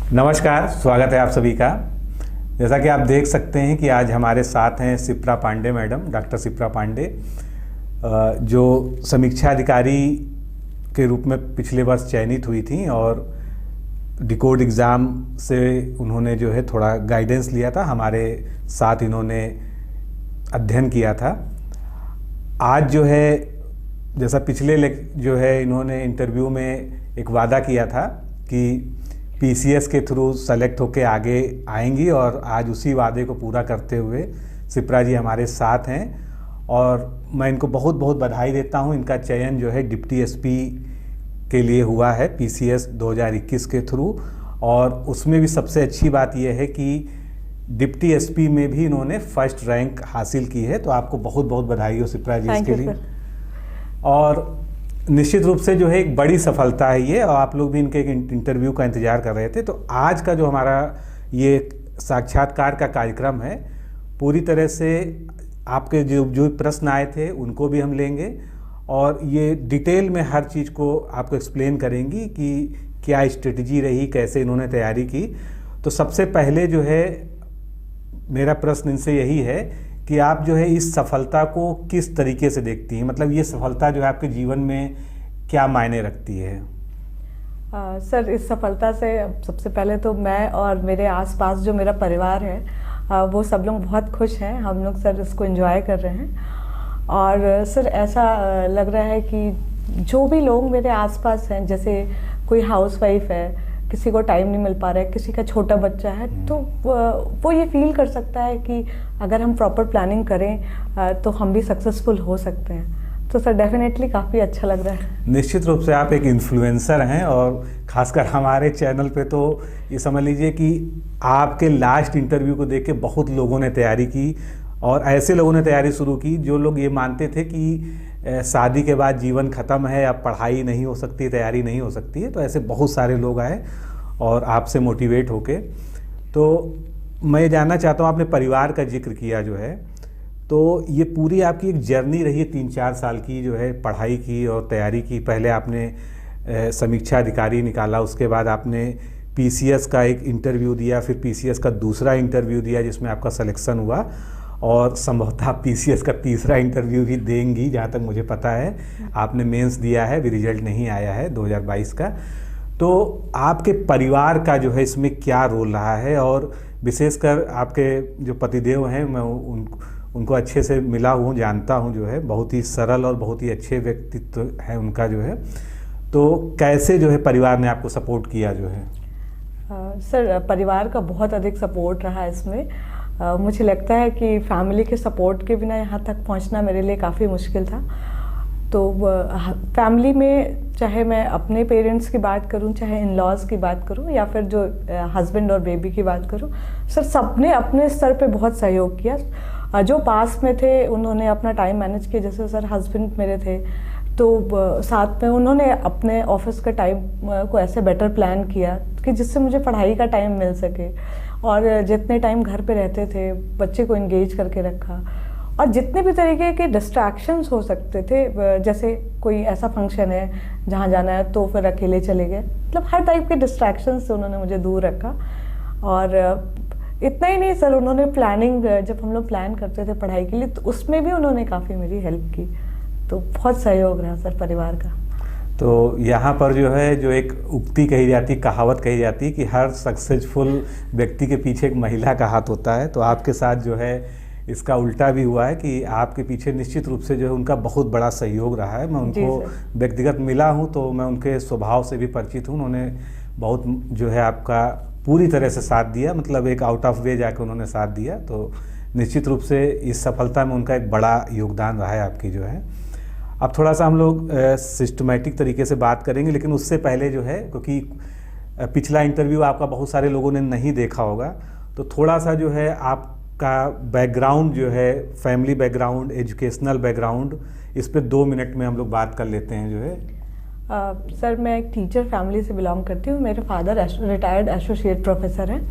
नमस्कार, स्वागत है आप सभी का। जैसा कि आप देख सकते हैं कि आज हमारे साथ हैं शिप्रा पांडे मैडम, डॉक्टर शिप्रा पांडे, जो समीक्षा अधिकारी के रूप में पिछले वर्ष चयनित हुई थी और डिकोड एग्ज़ाम से उन्होंने जो है थोड़ा गाइडेंस लिया था, हमारे साथ इन्होंने अध्ययन किया था। आज जो है जैसा पिछले जो है इन्होंने इंटरव्यू में एक वादा किया था कि पीसीएस के थ्रू सेलेक्ट होके आगे आएंगी और आज उसी वादे को पूरा करते हुए शिप्रा जी हमारे साथ हैं और मैं इनको बहुत बहुत बधाई देता हूं। इनका चयन जो है डिप्टी एसपी के लिए हुआ है पीसीएस 2021 के थ्रू, और उसमें भी सबसे अच्छी बात यह है कि डिप्टी एसपी में भी इन्होंने फर्स्ट रैंक हासिल की है। तो आपको बहुत बहुत बधाई हो शिप्रा जी इसके लिए। और निश्चित रूप से जो है एक बड़ी सफलता है ये, और आप लोग भी इनके इंटरव्यू का इंतजार कर रहे थे। तो आज का जो हमारा ये साक्षात्कार का कार्यक्रम है, पूरी तरह से आपके जो प्रश्न आए थे उनको भी हम लेंगे और ये डिटेल में हर चीज़ को आपको एक्सप्लेन करेंगी कि क्या स्ट्रेटजी रही, कैसे इन्होंने तैयारी की। तो सबसे पहले जो है मेरा प्रश्न इनसे यही है कि आप जो है इस सफलता को किस तरीके से देखती हैं, मतलब ये सफलता जो है आपके जीवन में क्या मायने रखती है? सर, इस सफलता से सबसे पहले तो मैं और मेरे आसपास जो मेरा परिवार है वो सब लोग बहुत खुश हैं। हम लोग सर इसको एंजॉय कर रहे हैं और सर ऐसा लग रहा है कि जो भी लोग मेरे आसपास हैं, जैसे कोई हाउसवाइफ है, किसी को टाइम नहीं मिल पा रहा है, किसी का छोटा बच्चा है, तो वो ये फील कर सकता है कि अगर हम प्रॉपर प्लानिंग करें तो हम भी सक्सेसफुल हो सकते हैं। तो सर डेफिनेटली काफ़ी अच्छा लग रहा है। निश्चित रूप से आप एक इन्फ्लुएंसर हैं और ख़ासकर हमारे चैनल पे तो ये समझ लीजिए कि आपके लास्ट इंटरव्यू को देख के बहुत लोगों ने तैयारी की और ऐसे लोगों ने तैयारी शुरू की जो लोग ये मानते थे कि शादी के बाद जीवन ख़त्म है, अब पढ़ाई नहीं हो सकती, तैयारी नहीं हो सकती है। तो ऐसे बहुत सारे लोग आए और आपसे मोटिवेट होके। तो मैं जानना चाहता हूँ, आपने परिवार का जिक्र किया जो है, तो ये पूरी आपकी एक जर्नी रही है 3-4 साल की, जो है पढ़ाई की और तैयारी की। पहले आपने समीक्षा अधिकारी निकाला, उसके बाद आपने पीसीएस का एक इंटरव्यू दिया, फिर पीसीएस का दूसरा इंटरव्यू दिया जिसमें आपका सिलेक्शन हुआ, और संभवतः पीसीएस का तीसरा इंटरव्यू भी देंगी जहाँ तक मुझे पता है। आपने मेंस दिया है, भी रिजल्ट नहीं आया है 2022 का। तो आपके परिवार का जो है इसमें क्या रोल रहा है, और विशेषकर आपके जो पतिदेव हैं, मैं उनको अच्छे से मिला हूँ, जानता हूँ, जो है बहुत ही सरल और बहुत ही अच्छे व्यक्तित्व है उनका जो है। तो कैसे जो है परिवार ने आपको सपोर्ट किया जो है? सर परिवार का बहुत अधिक सपोर्ट रहा इसमें। मुझे लगता है कि फैमिली के सपोर्ट के बिना यहाँ तक पहुँचना मेरे लिए काफ़ी मुश्किल था। तो फैमिली में चाहे मैं अपने पेरेंट्स की बात करूं, चाहे इन लॉज की बात करूं, या फिर जो हस्बैंड और बेबी की बात करूं, सर सबने अपने स्तर पे बहुत सहयोग किया। जो पास में थे उन्होंने अपना टाइम मैनेज किया। जैसे सर हस्बैंड मेरे थे तो साथ में उन्होंने अपने ऑफिस का टाइम को ऐसे बेटर प्लान किया कि जिससे मुझे पढ़ाई का टाइम मिल सके, और जितने टाइम घर पे रहते थे बच्चे को एंगेज करके रखा। और जितने भी तरीके के डिस्ट्रैक्शंस हो सकते थे, जैसे कोई ऐसा फंक्शन है जहाँ जाना है तो फिर अकेले चले गए, मतलब हर टाइप के डिस्ट्रैक्शंस से उन्होंने मुझे दूर रखा। और इतना ही नहीं सर, उन्होंने प्लानिंग, जब हम लोग प्लान करते थे पढ़ाई के लिए, तो उसमें भी उन्होंने काफ़ी मेरी हेल्प की। तो बहुत सहयोग रहा सर परिवार का। तो यहाँ पर जो है जो एक उक्ति कही जाती, कहावत कही जाती कि हर सक्सेसफुल व्यक्ति के पीछे एक महिला का हाथ होता है। तो आपके साथ जो है इसका उल्टा भी हुआ है कि आपके पीछे निश्चित रूप से जो है उनका बहुत बड़ा सहयोग रहा है। मैं उनको व्यक्तिगत मिला हूँ तो मैं उनके स्वभाव से भी परिचित हूँ। उन्होंने बहुत जो है आपका पूरी तरह से साथ दिया, मतलब एक आउट ऑफ वे जाके उन्होंने साथ दिया। तो निश्चित रूप से इस सफलता में उनका एक बड़ा योगदान रहा है आपकी जो है। अब थोड़ा सा हम लोग सिस्टमेटिक तरीके से बात करेंगे, लेकिन उससे पहले जो है, क्योंकि पिछला इंटरव्यू आपका बहुत सारे लोगों ने नहीं देखा होगा, तो थोड़ा सा जो है आपका बैकग्राउंड जो है, फैमिली बैकग्राउंड, एजुकेशनल बैकग्राउंड, इस पे 2 मिनट में हम लोग बात कर लेते हैं जो है। सर मैं एक टीचर फैमिली से बिलोंग करती हूँ। मेरे फादर रिटायर्ड एसोसिएट प्रोफेसर हैं।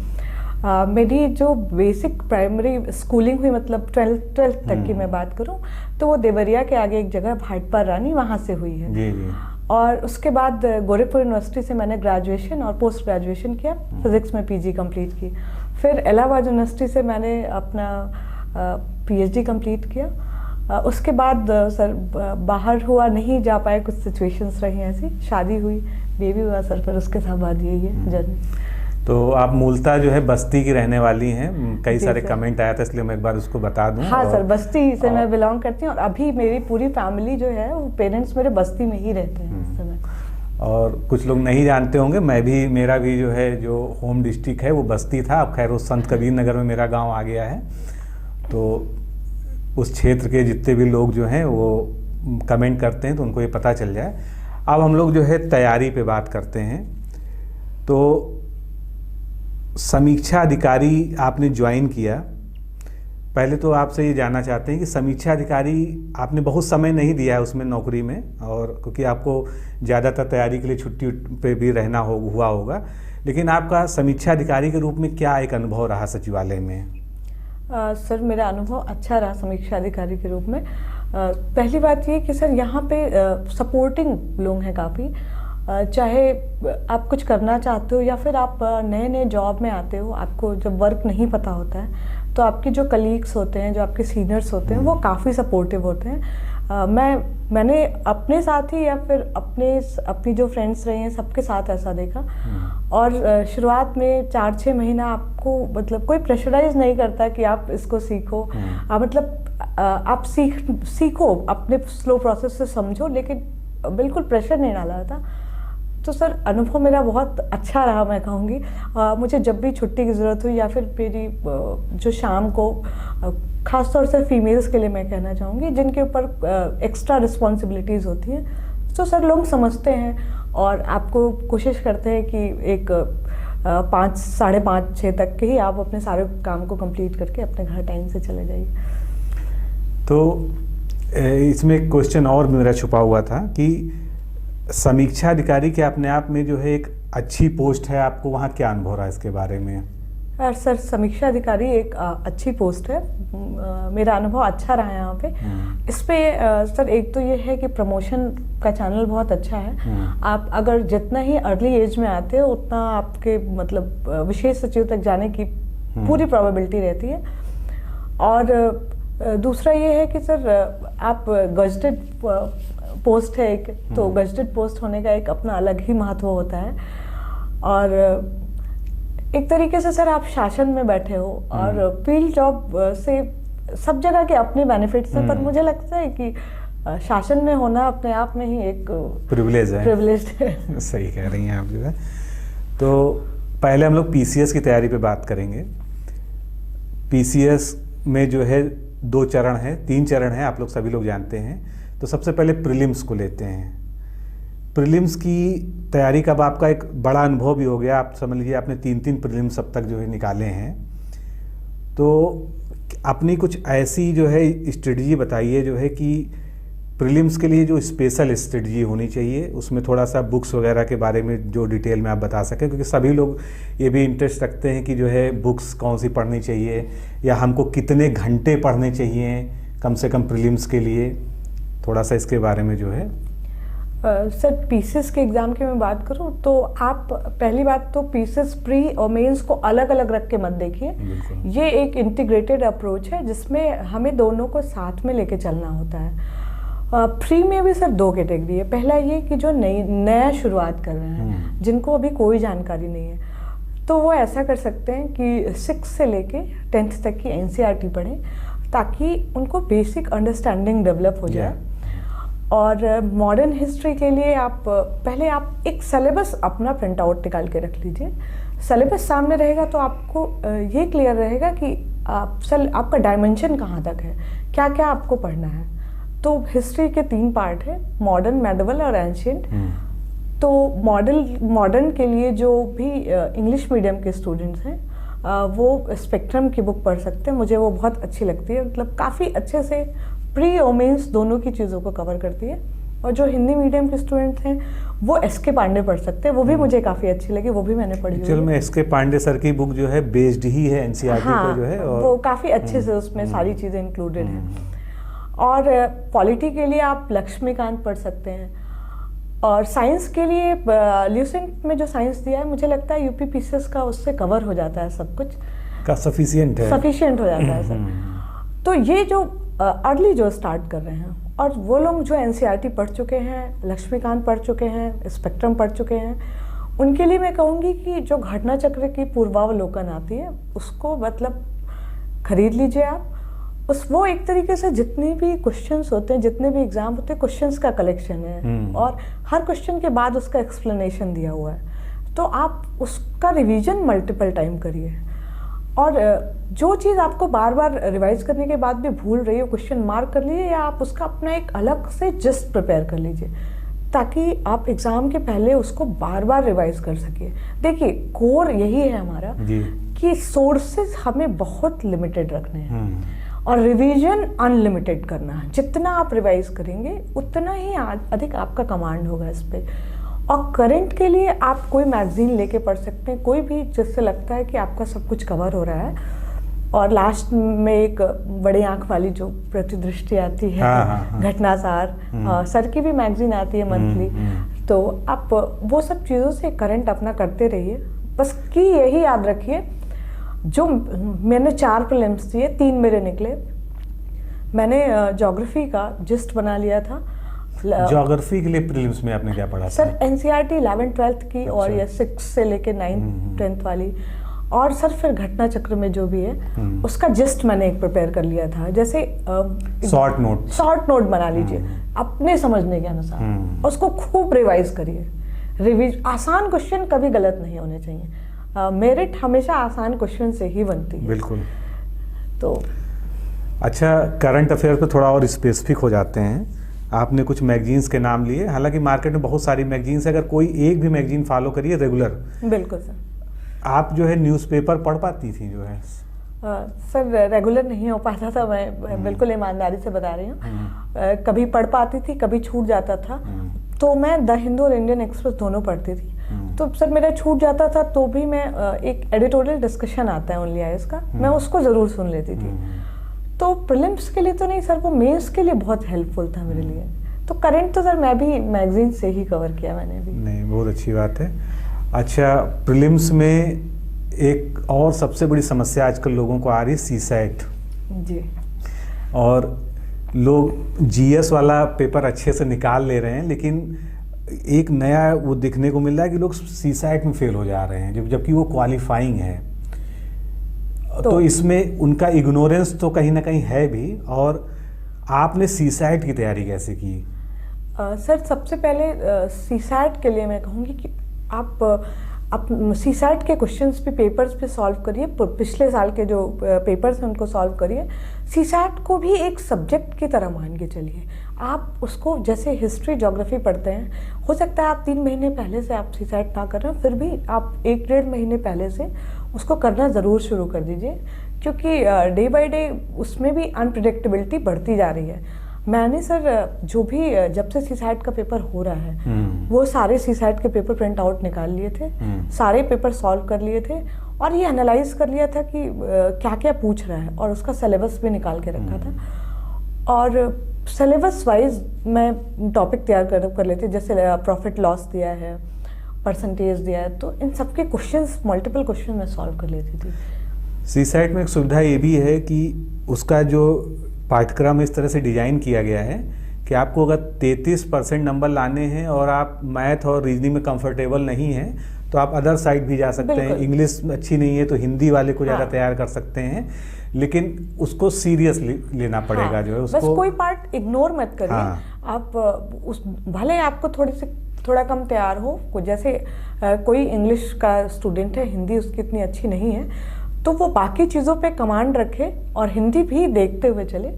मेरी जो बेसिक प्राइमरी स्कूलिंग हुई, मतलब 12th तक की मैं बात करूं, तो वो देवरिया के आगे एक जगह भाटपार रानी, वहाँ से हुई है। जी जी। और उसके बाद गोरखपुर यूनिवर्सिटी से मैंने ग्रेजुएशन और पोस्ट ग्रेजुएशन किया, फिज़िक्स में पीजी कंप्लीट की। फिर इलाहाबाद यूनिवर्सिटी से मैंने अपना पीएचडी कंप्लीट किया। उसके बाद सर बाहर हुआ, नहीं जा पाए, कुछ सिचुएशंस रही ऐसी, शादी हुई, बेबी हुआ सर, फिर उसके साथ बाद यही है जर्नी। तो आप मूलतः जो है बस्ती की रहने वाली हैं, कई सारे कमेंट आया था इसलिए मैं एक बार उसको बता दूं। हाँ सर, बस्ती से मैं बिलोंग करती हूँ और अभी मेरी पूरी फैमिली जो है वो पेरेंट्स मेरे बस्ती में ही रहते हैं इस समय। और कुछ लोग नहीं जानते होंगे, मेरा भी जो है जो होम डिस्ट्रिक्ट है वो बस्ती था। अब खैर उस संत कबीर नगर में मेरा गाँव आ गया है। तो उस क्षेत्र के जितने भी लोग जो हैं वो कमेंट करते हैं तो उनको ये पता चल जाए। अब हम लोग जो है तैयारी पे बात करते हैं। तो समीक्षा अधिकारी आपने ज्वाइन किया, पहले तो आपसे ये जानना चाहते हैं कि समीक्षा अधिकारी आपने बहुत समय नहीं दिया है उसमें नौकरी में, और क्योंकि आपको ज़्यादातर तैयारी के लिए छुट्टी पे भी रहना हुआ होगा, लेकिन आपका समीक्षा अधिकारी के रूप में क्या एक अनुभव रहा सचिवालय में? सर मेरा अनुभव अच्छा रहा समीक्षा अधिकारी के रूप में। पहली बात ये कि सर यहाँ पे सपोर्टिंग लोग हैं काफ़ी। चाहे आप कुछ करना चाहते हो या फिर आप नए नए जॉब में आते हो, आपको जब वर्क नहीं पता होता है तो आपके जो कलीग्स होते हैं, जो आपके सीनियर्स होते हैं, वो काफ़ी सपोर्टिव होते हैं। मैंने अपने साथ ही या फिर अपनी जो फ्रेंड्स रहे हैं सबके साथ ऐसा देखा। और शुरुआत में 4-6 महीना आपको मतलब कोई प्रेशराइज नहीं करता कि आप इसको सीखो, आप सीखो, अपने स्लो प्रोसेस से समझो, लेकिन बिल्कुल प्रेशर नहीं डाला था। तो सर अनुभव मेरा बहुत अच्छा रहा, मैं कहूँगी। मुझे जब भी छुट्टी की ज़रूरत हुई या फिर मेरी जो शाम को, ख़ासतौर से फीमेल्स के लिए मैं कहना चाहूँगी जिनके ऊपर एक्स्ट्रा रिस्पॉन्सिबिलिटीज़ होती हैं, तो सर लोग समझते हैं और आपको कोशिश करते हैं कि एक 5, साढ़े 5, 6 तक के ही आप अपने सारे काम को कंप्लीट करके अपने घर टाइम से चले जाइए। तो इसमें एक क्वेश्चन और मेरा छुपा हुआ था कि समीक्षा अधिकारी के अपने आप में जो है एक अच्छी पोस्ट है, आपको वहाँ क्या अनुभव रहा है इसके बारे में? सर समीक्षा अधिकारी एक अच्छी पोस्ट है, मेरा अनुभव अच्छा रहा है यहाँ पे। इस पे सर एक तो ये है कि प्रमोशन का चैनल बहुत अच्छा है। आप अगर जितना ही अर्ली एज में आते हो उतना आपके मतलब विशेष सचिव तक जाने की पूरी प्रोबेबिलिटी रहती है। और दूसरा ये है कि सर आप गजेटेड पोस्ट है एक, तो गजेटेड पोस्ट होने का एक अपना अलग ही महत्व होता है। और एक तरीके से सर आप शासन में बैठे हो और फील्ड जॉब से सब जगह के अपने बेनिफिट्स हैं, पर मुझे लगता है कि शासन में होना अपने आप में ही एक प्रिविलेज है। सही कह रही हैं आप जो है। तो पहले हम लोग पीसीएस की तैयारी पे बात करेंगे। पीसीएस में जो है 2 चरण है, 3 चरण है, आप लोग सभी लोग जानते हैं। तो सबसे पहले प्रीलिम्स को लेते हैं। प्रीलिम्स की तैयारी का आपका एक बड़ा अनुभव भी हो गया, आप समझ लीजिए आपने 3 प्रीलिम्स अब तक जो है निकाले हैं। तो अपनी कुछ ऐसी जो है स्ट्रेटजी बताइए जो है कि प्रीलिम्स के लिए जो स्पेशल स्ट्रेटजी होनी चाहिए, उसमें थोड़ा सा बुक्स वगैरह के बारे में जो डिटेल में आप बता सकें, क्योंकि सभी लोग ये भी इंटरेस्ट रखते हैं कि जो है बुक्स कौन सी पढ़नी चाहिए या हमको कितने घंटे पढ़ने चाहिए कम से कम प्रीलिम्स के लिए, थोड़ा सा इसके बारे में जो है। सर पीसीएस के एग्ज़ाम की मैं बात करूं तो आप पहली बात तो पीसीएस प्री और मेंस को अलग अलग रख के मत देखिए। ये एक इंटीग्रेटेड अप्रोच है जिसमें हमें दोनों को साथ में लेके चलना होता है। प्री में भी सर 2 कैटेगरी है। पहला ये कि जो नया शुरुआत कर रहे हैं, जिनको अभी कोई जानकारी नहीं है, तो वो ऐसा कर सकते हैं कि 6 से लेके 10th तक की एनसीईआरटी पढ़ें ताकि उनको बेसिक अंडरस्टैंडिंग डेवलप हो जाए। और मॉडर्न हिस्ट्री के लिए पहले आप एक सिलेबस अपना प्रिंट आउट निकाल के रख लीजिए। सिलेबस सामने रहेगा तो आपको ये क्लियर रहेगा कि आपका डायमेंशन कहाँ तक है, क्या क्या आपको पढ़ना है। तो हिस्ट्री के 3 पार्ट है, मॉडर्न, मेडिवल और एंशिएंट। तो मॉडर्न के लिए जो भी इंग्लिश मीडियम के स्टूडेंट्स हैं वो स्पेक्ट्रम की बुक पढ़ सकते हैं, मुझे वो बहुत अच्छी लगती है। मतलब काफ़ी अच्छे से प्री और मेंस दोनों की चीज़ों को कवर करती है। और जो हिंदी मीडियम के स्टूडेंट्स हैं वो एसके पांडे पढ़ सकते हैं, वो भी मुझे काफ़ी अच्छी लगी, वो भी मैंने पढ़ी। चलो, मैं एसके पांडे सर की बुक जो है बेस्ड ही है एनसीईआरटी पे जो है, और वो काफ़ी अच्छे से उसमें सारी चीज़ें इंक्लूडेड हैं। और पॉलिटी के लिए आप लक्ष्मीकांत पढ़ सकते हैं। और साइंस के लिए ल्यूसेंट में जो साइंस दिया है, मुझे लगता है यूपीपीसीएस का उससे कवर हो जाता है, सब कुछ का सफिशिएंट हो जाता है सर। तो ये जो अर्ली जो स्टार्ट कर रहे हैं, और वो लोग जो एनसीईआरटी पढ़ चुके हैं, लक्ष्मीकांत पढ़ चुके हैं, स्पेक्ट्रम पढ़ चुके हैं, उनके लिए मैं कहूँगी कि जो घटना चक्र की पूर्वावलोकन आती है उसको मतलब खरीद लीजिए आप। वो एक तरीके से जितने भी क्वेश्चंस होते हैं, जितने भी एग्जाम होते हैं, क्वेश्चंस का कलेक्शन है, और हर क्वेश्चन के बाद उसका एक्सप्लेनेशन दिया हुआ है। तो आप उसका रिवीजन मल्टीपल टाइम करिए, और जो चीज़ आपको बार बार रिवाइज करने के बाद भी भूल रही हो, क्वेश्चन मार्क कर लीजिए, या आप उसका अपना एक अलग से जस्ट प्रिपेयर कर लीजिए, ताकि आप एग्ज़ाम के पहले उसको बार बार रिवाइज कर सकिए। देखिए, कोर यही है हमारा कि सोर्सेज हमें बहुत लिमिटेड रखने हैं और रिवीजन अनलिमिटेड करना है। जितना आप रिवाइज करेंगे उतना ही अधिक आपका कमांड होगा इस पे। और करंट के लिए आप कोई मैगजीन लेके पढ़ सकते हैं, कोई भी, जिससे लगता है कि आपका सब कुछ कवर हो रहा है। और लास्ट में एक बड़ी आंख वाली जो प्रतिदृष्टि आती है, घटनासार, सर की भी मैगजीन आती है मंथली, तो आप वो सब चीज़ों से करंट अपना करते रहिए। बस कि यही याद रखिए, जो मैंने 4 प्रीलिम्स दिए, 3 मेरे निकले। मैंने ज्योग्राफी का जिस्ट बना लिया था। ज्योग्राफी के लिए प्रीलिम्स में आपने क्या पढ़ा सर? एनसीईआरटी 11th 12th की, अच्छा। और ये 6 से लेके 9th 10th वाली, और सर फिर घटना चक्र में जो भी है उसका जिस्ट मैंने एक प्रिपेयर कर लिया था। जैसे शॉर्ट नोट बना लीजिए अपने समझने के अनुसार, उसको खूब रिवाइज करिए। आसान क्वेश्चन कभी गलत नहीं होने चाहिए। मेरिट हमेशा आसान क्वेश्चन से ही बनती है। बिल्कुल। तो अच्छा, करंट अफेयर पे थोड़ा और स्पेसिफिक हो जाते हैं। आपने कुछ मैगजीन्स के नाम लिए, हालांकि मार्केट में बहुत सारी मैगजीन्स है, अगर कोई एक भी मैगजीन फॉलो करिए रेगुलर। बिल्कुल सर। आप जो है न्यूज़पेपर पढ़ पाती थी जो है? सर रेगुलर नहीं हो पाता था, मैं बिल्कुल ईमानदारी से बता रही हूँ। कभी पढ़ पाती थी, कभी छूट जाता था। तो मैं द हिंदू और इंडियन एक्सप्रेस दोनों पढ़ती थी। तो सर मेरा छूट जाता था तो भी मैं एक एडिटोरियल डिस्कशन आता है ओनली आईएएस का, मैं उसको ज़रूर सुन लेती थी। तो प्रीलिम्स के लिए तो नहीं सर, वो मेंस के लिए बहुत हेल्पफुल था मेरे लिए। तो करंट तो सर मैं भी मैगजीन से ही कवर किया मैंने भी। नहीं, बहुत अच्छी बात है। अच्छा, प्रीलिम्स में एक और सबसे बड़ी समस्या आजकल लोगों को आ रही है, सीसैट जी। और लोग जीएस वाला पेपर अच्छे से निकाल ले रहे हैं, लेकिन एक नया वो देखने को मिल रहा है कि लोग सीसैट में फेल हो जा रहे हैं, जबकि वो क्वालिफाइंग है। तो इसमें उनका इग्नोरेंस तो कहीं ना कहीं है भी। और आपने सीसैट की तैयारी कैसे की? सर सबसे पहले सीसैट के लिए मैं कहूँगी कि आप सीसैट के क्वेश्चंस भी पेपर्स पे सॉल्व करिए, पिछले साल के जो पेपर्स हैं उनको सॉल्व करिए। सीसैट को भी एक सब्जेक्ट की तरह मान के चलिए। आप उसको जैसे हिस्ट्री ज्योग्राफी पढ़ते हैं, हो सकता है आप 3 महीने पहले से आप सीसैट ना कर रहे हो, फिर भी आप 1-1.5 महीने पहले से उसको करना ज़रूर शुरू कर दीजिए, क्योंकि डे बाय डे उसमें भी अनप्रिडिक्टेबिलिटी बढ़ती जा रही है। मैंने सर जो भी जब से सीसैट का पेपर हो रहा है वो सारे सीसैट के पेपर प्रिंट आउट निकाल लिए थे, सारे पेपर सॉल्व कर लिए थे, और ये एनालाइज कर लिया था कि क्या क्या पूछ रहा है, और उसका सिलेबस भी निकाल के रखा था। और सिलेबस वाइज मैं टॉपिक तैयार कर लेती, जैसे प्रॉफिट लॉस दिया है, परसेंटेज दिया है, तो इन सबके क्वेश्चंस, मल्टीपल क्वेश्चन मैं सॉल्व कर लेती थी। सीसैट में एक सुविधा ये भी है कि उसका जो पाठ्यक्रम इस तरह से डिजाइन किया गया है कि आपको अगर 33% नंबर लाने हैं और आप मैथ और रीजनिंग में कंफर्टेबल नहीं हैं, तो आप अदर साइड भी जा सकते हैं। इंग्लिश अच्छी नहीं है तो हिंदी वाले को ज़्यादा तैयार कर सकते हैं, लेकिन उसको सीरियस लेना पड़ेगा। जो है उसको बस कोई पार्ट इग्नोर मत करिए। आप उस भले आपको थोड़ा कम तैयार हो, जैसे कोई इंग्लिश का स्टूडेंट है, हिंदी उसकी इतनी अच्छी नहीं है, तो वो बाकी चीज़ों पे कमांड रखे और हिंदी भी देखते हुए चले,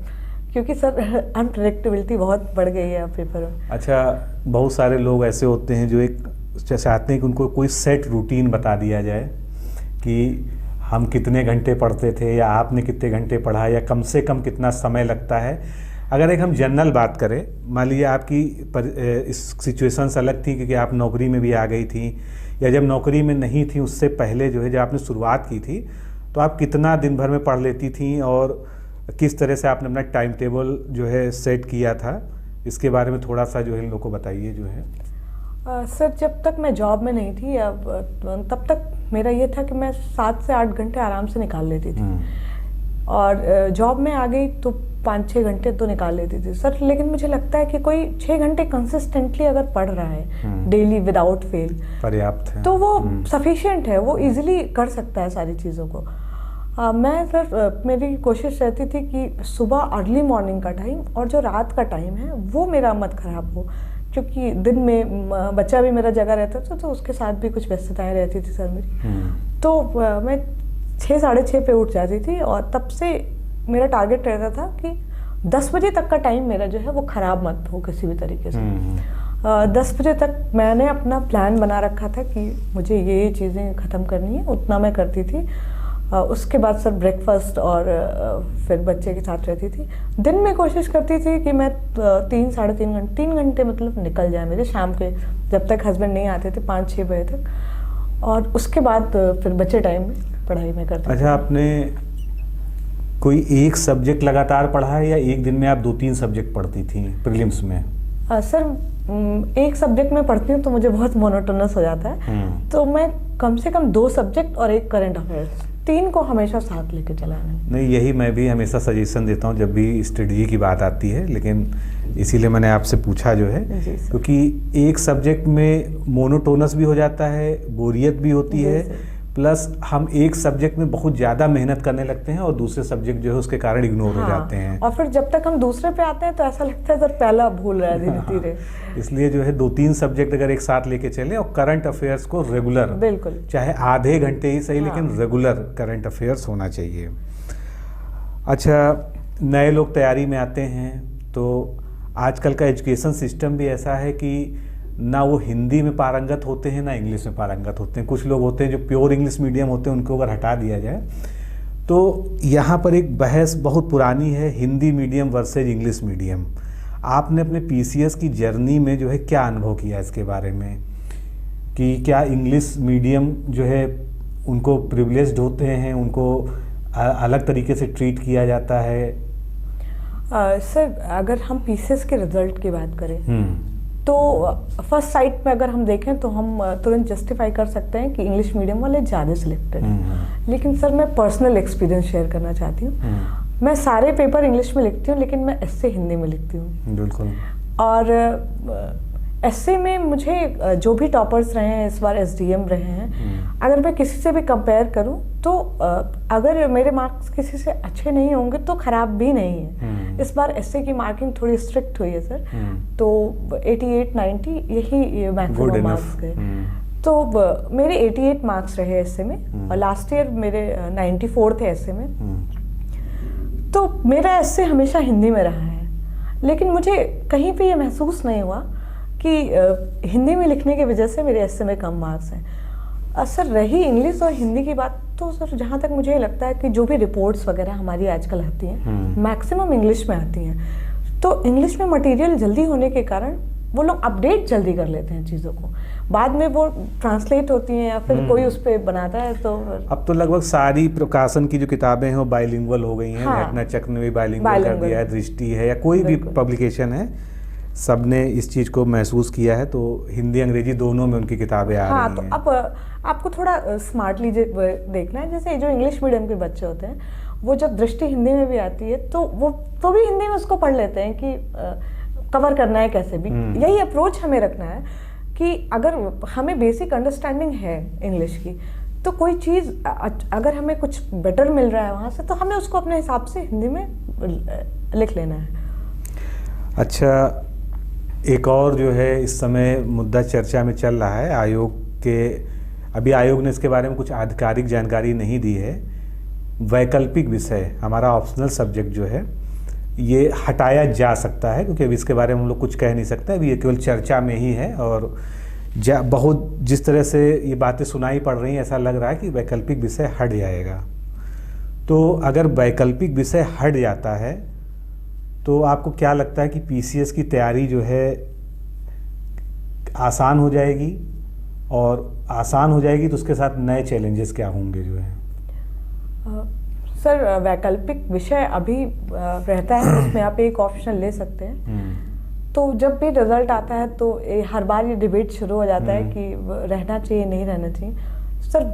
क्योंकि सर अनप्रेडिक्टेबिलिटी बहुत बढ़ गई है पेपर में। अच्छा, बहुत सारे लोग ऐसे होते हैं जो एक चाहते हैं कि उनको कोई सेट रूटीन बता दिया जाए कि हम कितने घंटे पढ़ते थे, या आपने कितने घंटे पढ़ा, या कम से कम कितना समय लगता है। अगर एक हम जनरल बात करें, मान लीजिए आपकी इस सिचुएशंस अलग थी क्योंकि आप नौकरी में भी आ गई थी, या जब नौकरी में नहीं थी उससे पहले जो है जब आपने शुरुआत की थी, तो आप कितना दिन भर में पढ़ लेती थी और किस तरह से आपने अपना टाइम टेबल जो है सेट किया था, इसके बारे में थोड़ा सा जो है इन लोगों को बताइए जो है। सर जब तक मैं जॉब में नहीं थी तब तक मेरा ये था कि मैं 7 से 8 घंटे आराम से निकाल लेती थी, और जॉब में आ गई तो 5-6 घंटे तो निकाल लेती थी सर। लेकिन मुझे लगता है कि कोई 6 घंटे कंसिस्टेंटली अगर पढ़ रहा है डेली विदाउट फेल, पर्याप्त है, तो वो सफिशिएंट है, वो इजीली कर सकता है सारी चीज़ों को। मैं सर मेरी कोशिश रहती थी कि सुबह अर्ली मॉर्निंग का टाइम और जो रात का टाइम है वो मेरा मत खराब हो, क्योंकि दिन में बच्चा भी मेरा जगह रहता था तो उसके साथ भी कुछ व्यस्तताएं रहती थी सर मेरी। तो मैं 6-6:30 पे उठ जाती थी, और तब से मेरा टारगेट रहता था कि 10 बजे तक का टाइम मेरा जो है वो ख़राब मत हो किसी भी तरीके से। 10 बजे तक मैंने अपना प्लान बना रखा था कि मुझे ये चीज़ें ख़त्म करनी है, उतना मैं करती थी। उसके बाद सर ब्रेकफास्ट और फिर बच्चे के साथ रहती थी। दिन में कोशिश करती थी कि मैं 3 घंटे मतलब निकल जाए मेरे शाम के, जब तक हस्बैंड नहीं आते थे 5-6 बजे तक, और उसके बाद फिर बच्चे टाइम में पढ़ाई में करती थी। अच्छा, आपने कोई एक सब्जेक्ट लगातार पढ़ा है या एक दिन में आप 2-3 सब्जेक्ट पढ़ती थी प्रीलिम्स में? सर एक सब्जेक्ट में पढ़ती हूँ तो मुझे बहुत मोनोटोनस हो जाता है, तो मैं कम से कम 2 सब्जेक्ट और 1 करंट अफेयर्स, 3 को हमेशा साथ लेके चलाना। नहीं, यही मैं भी हमेशा सजेशन देता हूँ जब भी स्ट्रेटजी की बात आती है, लेकिन इसीलिए मैंने आपसे पूछा जो है, क्योंकि एक सब्जेक्ट में मोनोटोनस भी हो जाता है, बोरियत भी होती है, प्लस हम एक सब्जेक्ट में बहुत ज़्यादा मेहनत करने लगते हैं और दूसरे सब्जेक्ट जो है उसके कारण इग्नोर हो जाते हैं। और फिर जब तक हम दूसरे पे आते हैं तो ऐसा लगता है सर पहला भूल रहा है धीरे-धीरे। इसलिए जो है 2-3 सब्जेक्ट अगर एक साथ लेके चलें, और करंट अफेयर्स को रेगुलर, बिल्कुल, चाहे आधे घंटे ही सही, लेकिन रेगुलर करंट अफेयर्स होना चाहिए। अच्छा, नए लोग तैयारी में आते हैं तो आजकल का एजुकेशन सिस्टम भी ऐसा है कि ना वो हिंदी में पारंगत होते हैं ना इंग्लिश में पारंगत होते हैं। कुछ लोग होते हैं जो प्योर इंग्लिश मीडियम होते हैं, उनको अगर हटा दिया जाए तो यहाँ पर एक बहस बहुत पुरानी है, Hindi medium versus English medium. आपने अपने पीसीएस की जर्नी में जो है क्या अनुभव किया इसके बारे में, कि क्या इंग्लिश मीडियम जो है उनको प्रिविलेज्ड होते हैं, उनको अलग तरीके से ट्रीट किया जाता है? सर अगर हम पीसीएस के रिजल्ट की बात करें तो फर्स्ट साइट में अगर हम देखें तो हम तुरंत जस्टिफाई कर सकते हैं कि इंग्लिश मीडियम वाले ज़्यादा सिलेक्टेड हैं। लेकिन सर मैं पर्सनल एक्सपीरियंस शेयर करना चाहती हूँ। मैं सारे पेपर इंग्लिश में लिखती हूँ, लेकिन मैं एस्से हिंदी में लिखती हूँ। बिल्कुल। और एस्से में मुझे जो भी टॉपर्स रहे हैं इस बार एसडीएम रहे हैं, अगर मैं किसी से भी कंपेयर करूं तो अगर मेरे मार्क्स किसी से अच्छे नहीं होंगे तो खराब भी नहीं है। इस बार एस्से की मार्किंग थोड़ी स्ट्रिक्ट हुई है सर, तो 88-90 यही मैक्सिमम मार्क्स गए। तो मेरे 88 मार्क्स रहे एस्से में, और लास्ट ईयर मेरे 94 थे एस्से में। तो मेरा एस्से हमेशा हिंदी में रहा है, लेकिन मुझे कहीं पे ये महसूस नहीं हुआ कि हिंदी में लिखने की वजह से मेरे एस्से में कम मार्क्स हैं। सर रही इंग्लिश और हिंदी की बात, तो सर जहाँ तक मुझे लगता है कि जो भी रिपोर्ट्स वगैरह हमारी आजकल आती हैं मैक्सिमम इंग्लिश में आती हैं, तो इंग्लिश में मटेरियल जल्दी होने के कारण वो लोग अपडेट जल्दी कर लेते हैं चीज़ों को, बाद में वो ट्रांसलेट होती हैं या फिर कोई उस पर बनाता है। तो अब तो लगभग सारी प्रकाशन की जो किताबें हैं वो बाइलिंगुअल हो गई हैं। रत्नाचक ने भी बाइलिंगुअल कर दिया है, दृष्टि है या कोई भी पब्लिकेशन है, सब ने इस चीज़ को महसूस किया है, तो हिंदी अंग्रेजी दोनों में उनकी किताबें आ रही हैं। तो अब आपको थोड़ा स्मार्टली देखना है। जैसे जो इंग्लिश मीडियम के बच्चे होते हैं, वो जब दृष्टि हिंदी में भी आती है तो वो तो भी हिंदी में उसको पढ़ लेते हैं कि कवर करना है कैसे भी। यही अप्रोच हमें रखना है कि अगर हमें बेसिक अंडरस्टैंडिंग है इंग्लिश की, तो कोई चीज़ अगर हमें कुछ बेटर मिल रहा है वहाँ से, तो हमें उसको अपने हिसाब से हिंदी में लिख लेना है। अच्छा, एक और जो है इस समय मुद्दा चर्चा में चल रहा है, आयोग के, अभी आयोग ने इसके बारे में कुछ आधिकारिक जानकारी नहीं दी है। वैकल्पिक विषय, हमारा ऑप्शनल सब्जेक्ट जो है, ये हटाया जा सकता है, क्योंकि अभी इसके बारे में हम लोग कुछ कह नहीं सकते, अभी ये केवल चर्चा में ही है। और बहुत जिस तरह से ये बातें सुनाई पड़ रही हैं, ऐसा लग रहा है कि वैकल्पिक विषय हट जाएगा। तो अगर वैकल्पिक विषय हट जाता है तो आपको क्या लगता है कि पीसीएस की तैयारी जो है आसान हो जाएगी, और आसान हो जाएगी तो उसके साथ नए चैलेंजेस क्या होंगे जो है? सर वैकल्पिक विषय अभी रहता है, उसमें आप एक ऑप्शन ले सकते हैं, तो जब भी रिजल्ट आता है तो हर बार ये डिबेट शुरू हो जाता है कि रहना चाहिए नहीं रहना चाहिए। सर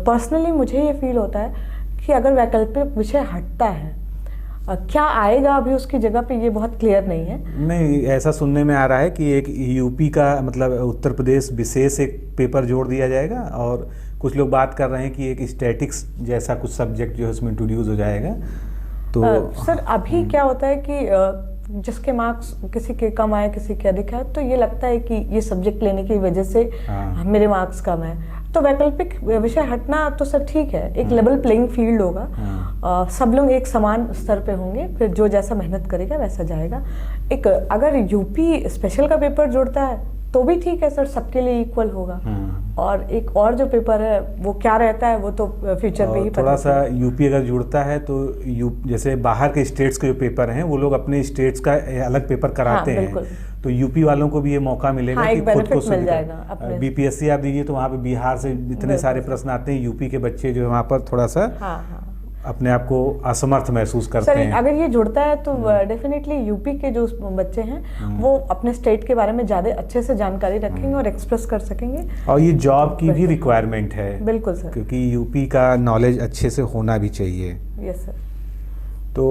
पर्सनली मुझे ये फील होता है कि अगर वैकल्पिक विषय हटता है, क्या आएगा अभी उसकी जगह पे ये बहुत क्लियर नहीं है। नहीं, ऐसा सुनने में आ रहा है कि एक यूपी का मतलब उत्तर प्रदेश विशेष एक पेपर जोड़ दिया जाएगा, और कुछ लोग बात कर रहे हैं कि एक स्टैटिक्स जैसा कुछ सब्जेक्ट जो है उसमें इंट्रोड्यूस हो जाएगा। तो सर अभी क्या होता है कि जिसके मार्क्स किसी के कम आए किसी के अधिक है, तो ये लगता है कि ये सब्जेक्ट लेने की वजह से मेरे मार्क्स कम है। तो वैकल्पिक विषय हटना तो सर ठीक है, एक लेवल प्लेइंग फील्ड होगा, सब लोग एक समान स्तर पे होंगे, फिर जो जैसा मेहनत करेगा वैसा जाएगा। एक अगर यूपी स्पेशल का पेपर जुड़ता है तो भी ठीक है सर, सबके लिए इक्वल होगा। और एक और जो पेपर है वो क्या रहता है वो तो फ्यूचर पे ही पता थोड़ा सा यूपी अगर जुड़ता है तो जैसे बाहर के स्टेट्स के जो पेपर हैं वो लोग अपने स्टेट्स का अलग पेपर कराते हैं, तो यूपी वालों को भी ये मौका मिलेगा कि खुद को मिल जाएगा। बीपीएससी आप दीजिए तो वहाँ पे बिहार से इतने सारे प्रश्न आते हैं, यूपी के बच्चे जो है वहाँ पर थोड़ा सा अपने आप को असमर्थ महसूस करते हैं। अगर ये जुड़ता है तो डेफिनेटली यूपी के जो बच्चे हैं वो अपने स्टेट के बारे में ज़्यादा अच्छे से जानकारी रखेंगे और एक्सप्रेस कर सकेंगे। और ये जॉब की भी रिक्वायरमेंट है। बिल्कुल सर, क्योंकि यूपी का नॉलेज अच्छे से होना भी चाहिए। Yes sir. तो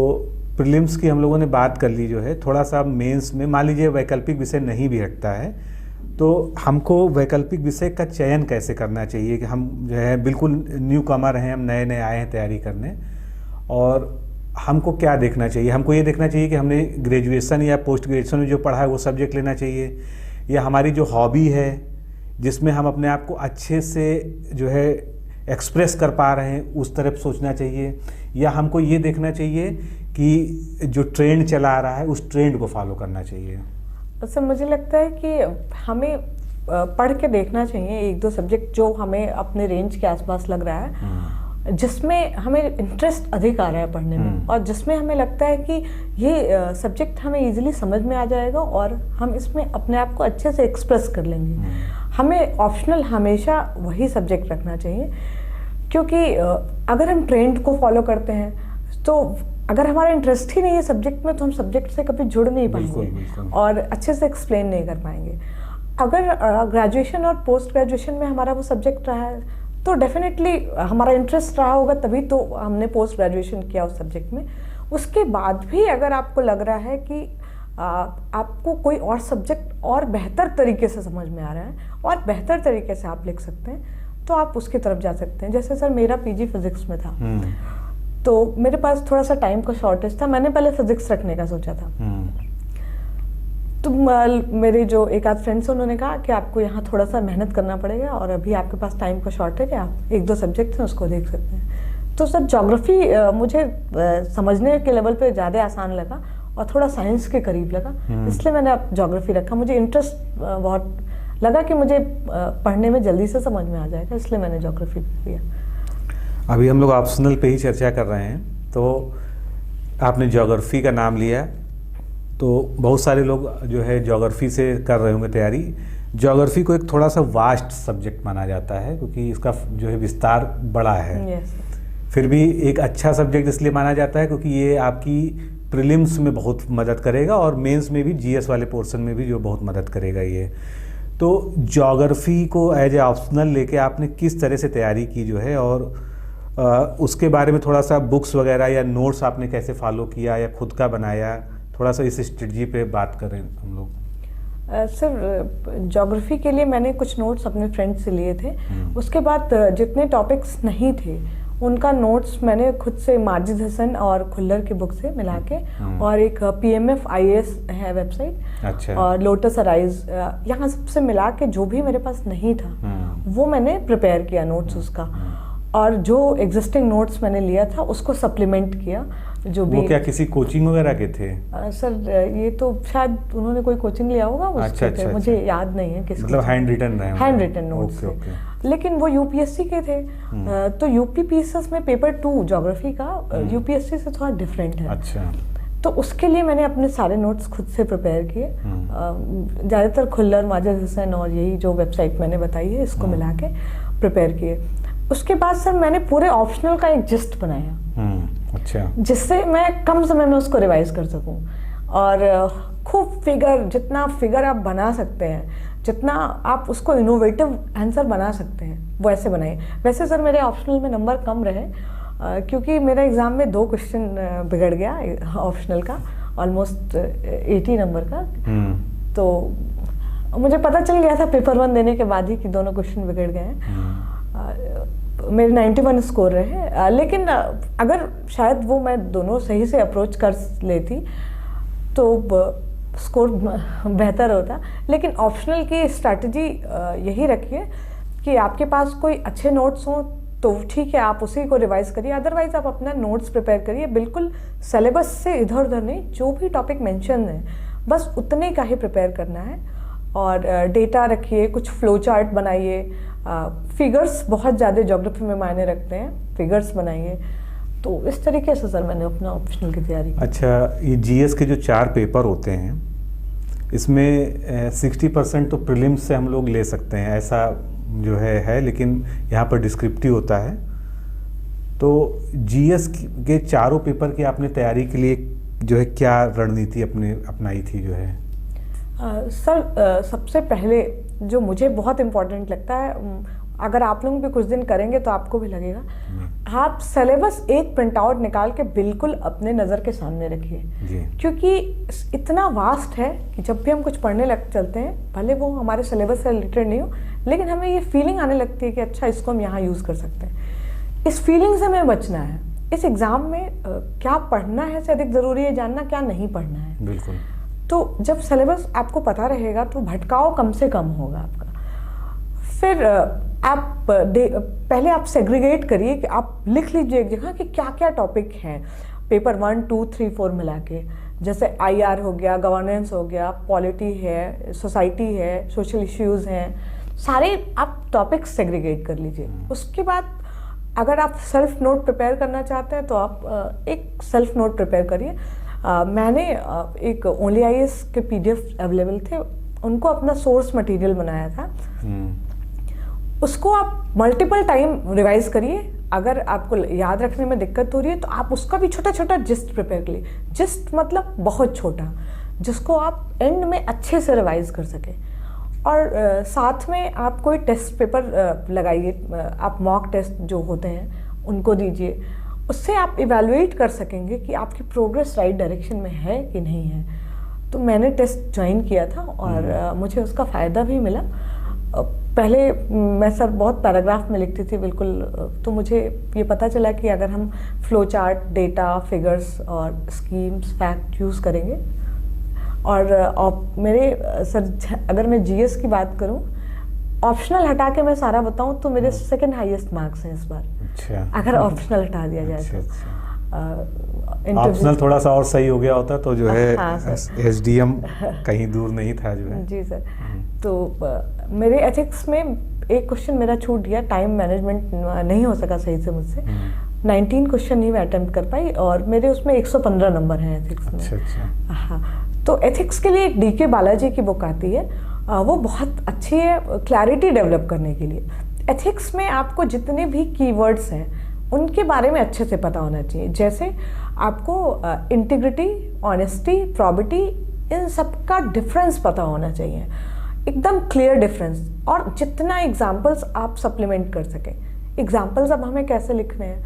प्रीलिम्स की हम लोगों ने बात कर ली, जो है थोड़ा सा मेंस में मान लीजिए वैकल्पिक विषय नहीं भी हटता है तो हमको वैकल्पिक विषय का चयन कैसे करना चाहिए कि हम जो है बिल्कुल न्यू कमर हैं, हम नए नए आए हैं तैयारी करने, और हमको क्या देखना चाहिए? हमको ये देखना चाहिए कि हमने ग्रेजुएशन या पोस्ट ग्रेजुएशन में जो पढ़ा है वो सब्जेक्ट लेना चाहिए, या हमारी जो हॉबी है जिसमें हम अपने आप को अच्छे से जो है एक्सप्रेस कर पा रहे हैं उस तरफ सोचना चाहिए, या हमको ये देखना चाहिए कि जो ट्रेंड चला आ रहा है उस ट्रेंड को फॉलो करना चाहिए? सर मुझे लगता है कि हमें पढ़ के देखना चाहिए एक दो सब्जेक्ट जो हमें अपने रेंज के आसपास लग रहा है, जिसमें हमें इंटरेस्ट अधिक आ रहा है पढ़ने में, और जिसमें हमें लगता है कि ये सब्जेक्ट हमें इजीली समझ में आ जाएगा और हम इसमें अपने आप को अच्छे से एक्सप्रेस कर लेंगे। हमें ऑप्शनल हमेशा वही सब्जेक्ट रखना चाहिए, क्योंकि अगर हम ट्रेंड को फॉलो करते हैं तो अगर हमारा इंटरेस्ट ही नहीं है सब्जेक्ट में तो हम सब्जेक्ट से कभी जुड़ नहीं पाएंगे और अच्छे से एक्सप्लेन नहीं कर पाएंगे। अगर ग्रेजुएशन और पोस्ट ग्रेजुएशन में हमारा वो सब्जेक्ट रहा है तो डेफिनेटली हमारा इंटरेस्ट रहा होगा, तभी तो हमने पोस्ट ग्रेजुएशन किया उस सब्जेक्ट में। उसके बाद भी अगर आपको लग रहा है कि आपको कोई और सब्जेक्ट और बेहतर तरीके से समझ में आ रहा है और बेहतर तरीके से आप लिख सकते हैं तो आप उसकी तरफ जा सकते हैं। जैसे सर मेरा पीजी फिजिक्स में था, तो मेरे पास थोड़ा सा टाइम का शॉर्टेज था, मैंने पहले फिजिक्स रखने का सोचा था। तो मेरे जो एक आध फ्रेंड्स हैं उन्होंने कहा कि आपको यहाँ थोड़ा सा मेहनत करना पड़ेगा और अभी आपके पास टाइम का शॉर्टेज है, आप एक दो सब्जेक्ट हैं उसको देख सकते हैं। तो सर ज्योग्राफी मुझे समझने के लेवल पे ज़्यादा आसान लगा और थोड़ा साइंस के करीब लगा, इसलिए मैंने अब ज्योग्राफी रखा। मुझे इंटरेस्ट बहुत लगा कि मुझे पढ़ने में जल्दी से समझ में आ जाएगा, इसलिए मैंने ज्योग्राफी लिया। अभी हम लोग ऑप्शनल पे ही चर्चा कर रहे हैं, तो आपने ज्योग्राफी का नाम लिया, तो बहुत सारे लोग जो है ज्योग्राफी से कर रहे होंगे तैयारी। ज्योग्राफी को एक थोड़ा सा वास्ट सब्जेक्ट माना जाता है क्योंकि इसका जो है विस्तार बड़ा है। फिर भी एक अच्छा सब्जेक्ट इसलिए माना जाता है क्योंकि ये आपकी प्रीलिम्स में बहुत मदद करेगा और मेंस में भी, जीएस वाले पोर्शन में भी जो बहुत मदद करेगा ये। तो ज्योग्राफी को एज ए ऑप्शनल लेके आपने किस तरह से तैयारी की जो है, और उसके बारे में थोड़ा सा बुक्स वगैरह या नोट्स आपने कैसे फॉलो किया या खुद का बनाया, थोड़ा सा इस स्ट्रेटजी पे बात करें हम लोग। सर ज्योग्राफी के लिए मैंने कुछ नोट्स अपने फ्रेंड से लिए थे, उसके बाद जितने टॉपिक्स नहीं थे उनका नोट्स मैंने खुद से माजिद हसन और खुल्लर की बुक से मिला के, और एक PMF IAS है वेबसाइट, अच्छा, और लोटस अराइज, यहाँ सबसे मिला के जो भी मेरे पास नहीं था वो मैंने प्रिपेयर किया नोट्स उसका, और जो एग्जिस्टिंग नोट्स मैंने लिया था उसको सप्लीमेंट किया। जो भी वो क्या किसी कोचिंग वगैरह के थे? सर ये तो शायद उन्होंने कोई कोचिंग लिया होगा, अच्छा, मुझे याद नहीं है किस, मतलब हैंड रिटन नोट्स थे, लेकिन वो यूपीएससी के थे। तो यूपी पीसीएस में पेपर 2 ज्योग्राफी का यूपीएससी से थोड़ा डिफरेंट है। अच्छा, तो उसके लिए मैंने अपने सारे नोट्स खुद से प्रिपेयर किए, ज़्यादातर खुल्लर, माजिद हसन और यही जो वेबसाइट मैंने बताई है इसको मिला के प्रिपेयर किए। उसके बाद सर मैंने पूरे ऑप्शनल का एक जिस्ट बनाया, अच्छा, जिससे मैं कम समय में उसको रिवाइज कर सकूं और खूब फिगर, जितना फिगर आप बना सकते हैं, जितना आप उसको इनोवेटिव आंसर बना सकते हैं वो ऐसे बनाइए। वैसे सर मेरे ऑप्शनल में नंबर कम रहे क्योंकि मेरा एग्ज़ाम में 2 क्वेश्चन बिगड़ गया ऑप्शनल का, ऑलमोस्ट 80 नंबर का। तो मुझे पता चल गया था पेपर 1 देने के बाद ही कि दोनों क्वेश्चन बिगड़ गए हैं। मेरे 91 स्कोर रहे, लेकिन अगर शायद वो मैं दोनों सही से अप्रोच कर लेती तो स्कोर बेहतर होता। लेकिन ऑप्शनल की स्ट्रैटेजी यही रखिए कि आपके पास कोई अच्छे नोट्स हों तो ठीक है, आप उसी को रिवाइज करिए, अदरवाइज आप अपना नोट्स प्रिपेयर करिए, बिल्कुल सिलेबस से इधर उधर नहीं, जो भी टॉपिक मेंशन है बस उतने का ही प्रिपेयर करना है। और डेटा रखिए, कुछ फ्लो चार्ट बनाइए, फिगर्स बहुत ज़्यादा ज्योग्राफी में मायने रखते हैं, फिगर्स बनाइए। तो इस तरीके से सर मैंने अपना ऑप्शनल की तैयारी की। अच्छा, ये जीएस के जो 4 पेपर होते हैं इसमें 60% तो प्रीलिम्स से हम लोग ले सकते हैं, ऐसा जो है, लेकिन यहाँ पर डिस्क्रिप्टिव होता है। तो जीएस के चारों पेपर की आपने तैयारी के लिए जो है क्या रणनीति अपनाई थी जो है? सर सबसे पहले जो मुझे बहुत इम्पोर्टेंट लगता है, अगर आप लोग भी कुछ दिन करेंगे तो आपको भी लगेगा, आप सिलेबस एक प्रिंट आउट निकाल के बिल्कुल अपने नज़र के सामने रखिए, क्योंकि इतना वास्ट है कि जब भी हम कुछ पढ़ने लग चलते हैं, भले वो हमारे सिलेबस से रिलेटेड नहीं हो, लेकिन हमें ये फीलिंग आने लगती है कि अच्छा इसको हम यहाँ यूज़ कर सकते हैं। इस फीलिंग से हमें बचना है। इस एग्ज़ाम में क्या पढ़ना है से अधिक ज़रूरी है जानना क्या नहीं पढ़ना है। बिल्कुल। तो जब सिलेबस आपको पता रहेगा तो भटकाव कम से कम होगा आपका। फिर आप पहले आप सेग्रीगेट करिए कि आप लिख लीजिए एक जगह कि क्या क्या टॉपिक हैं पेपर 1, 2, 3, 4 मिला के। जैसे आईआर हो गया, गवर्नेंस हो गया, पॉलिटी है, सोसाइटी है, सोशल इश्यूज़ हैं, सारे आप टॉपिक सेग्रीगेट कर लीजिए। उसके बाद अगर आप सेल्फ नोट प्रिपेयर करना चाहते हैं तो आप एक सेल्फ नोट प्रिपेयर करिए। मैंने एक ओनली आईएएस के पीडीएफ अवेलेबल थे, उनको अपना सोर्स मटेरियल बनाया था। उसको आप मल्टीपल टाइम रिवाइज करिए। अगर आपको याद रखने में दिक्कत हो रही है तो आप उसका भी छोटा छोटा जिस्ट प्रिपेयर करिए। जिस्ट मतलब बहुत छोटा, जिसको आप एंड में अच्छे से रिवाइज कर सकें। और साथ में आप कोई टेस्ट पेपर लगाइए, आप मॉक टेस्ट जो होते हैं उनको दीजिए। उससे आप इवैल्यूएट कर सकेंगे कि आपकी प्रोग्रेस राइट डायरेक्शन में है कि नहीं है। तो मैंने टेस्ट ज्वाइन किया था और मुझे उसका फ़ायदा भी मिला। पहले मैं सर बहुत पैराग्राफ में लिखती थी बिल्कुल, तो मुझे ये पता चला कि अगर हम फ्लो चार्ट, डेटा, फिगर्स और स्कीम्स, फैक्ट यूज़ करेंगे और मेरे सर अगर मैं जीएस की बात करूं, ऑप्शनल हटा के मैं सारा बताऊं तो मेरे सेकंड हाईएस्ट मार्क्स हैं इस बार। अच्छा। अगर ऑप्शनल हटा दिया जाए तो। ऑप्शनल थोड़ा सा और सही हो गया होता तो जो है एसडीएम कहीं दूर नहीं था जो है। जी सर। तो मेरे एथिक्स में एक क्वेश्चन मेरा छूट गया, टाइम मैनेजमेंट नहीं हो सका सही से मुझसे। 19 क्वेश्चन नहीं मैं अटेम्प्ट कर पाई और मेरे उसमें 115 नंबर हैं एथिक्स में। अच्छा। हाँ, तो एथिक्स के लिए एक डीके बालाजी की बुक आती है, वो बहुत अच्छी है क्लैरिटी डेवलप करने के लिए। एथिक्स में आपको जितने भी कीवर्ड्स हैं उनके बारे में अच्छे से पता होना चाहिए। जैसे आपको इंटीग्रिटी, ऑनेस्टी, प्रॉबिटी, इन सब का डिफरेंस पता होना चाहिए, एकदम क्लियर डिफरेंस। और जितना एग्जाम्पल्स आप सप्लीमेंट कर सकें। एग्जाम्पल्स अब हमें कैसे लिखने हैं,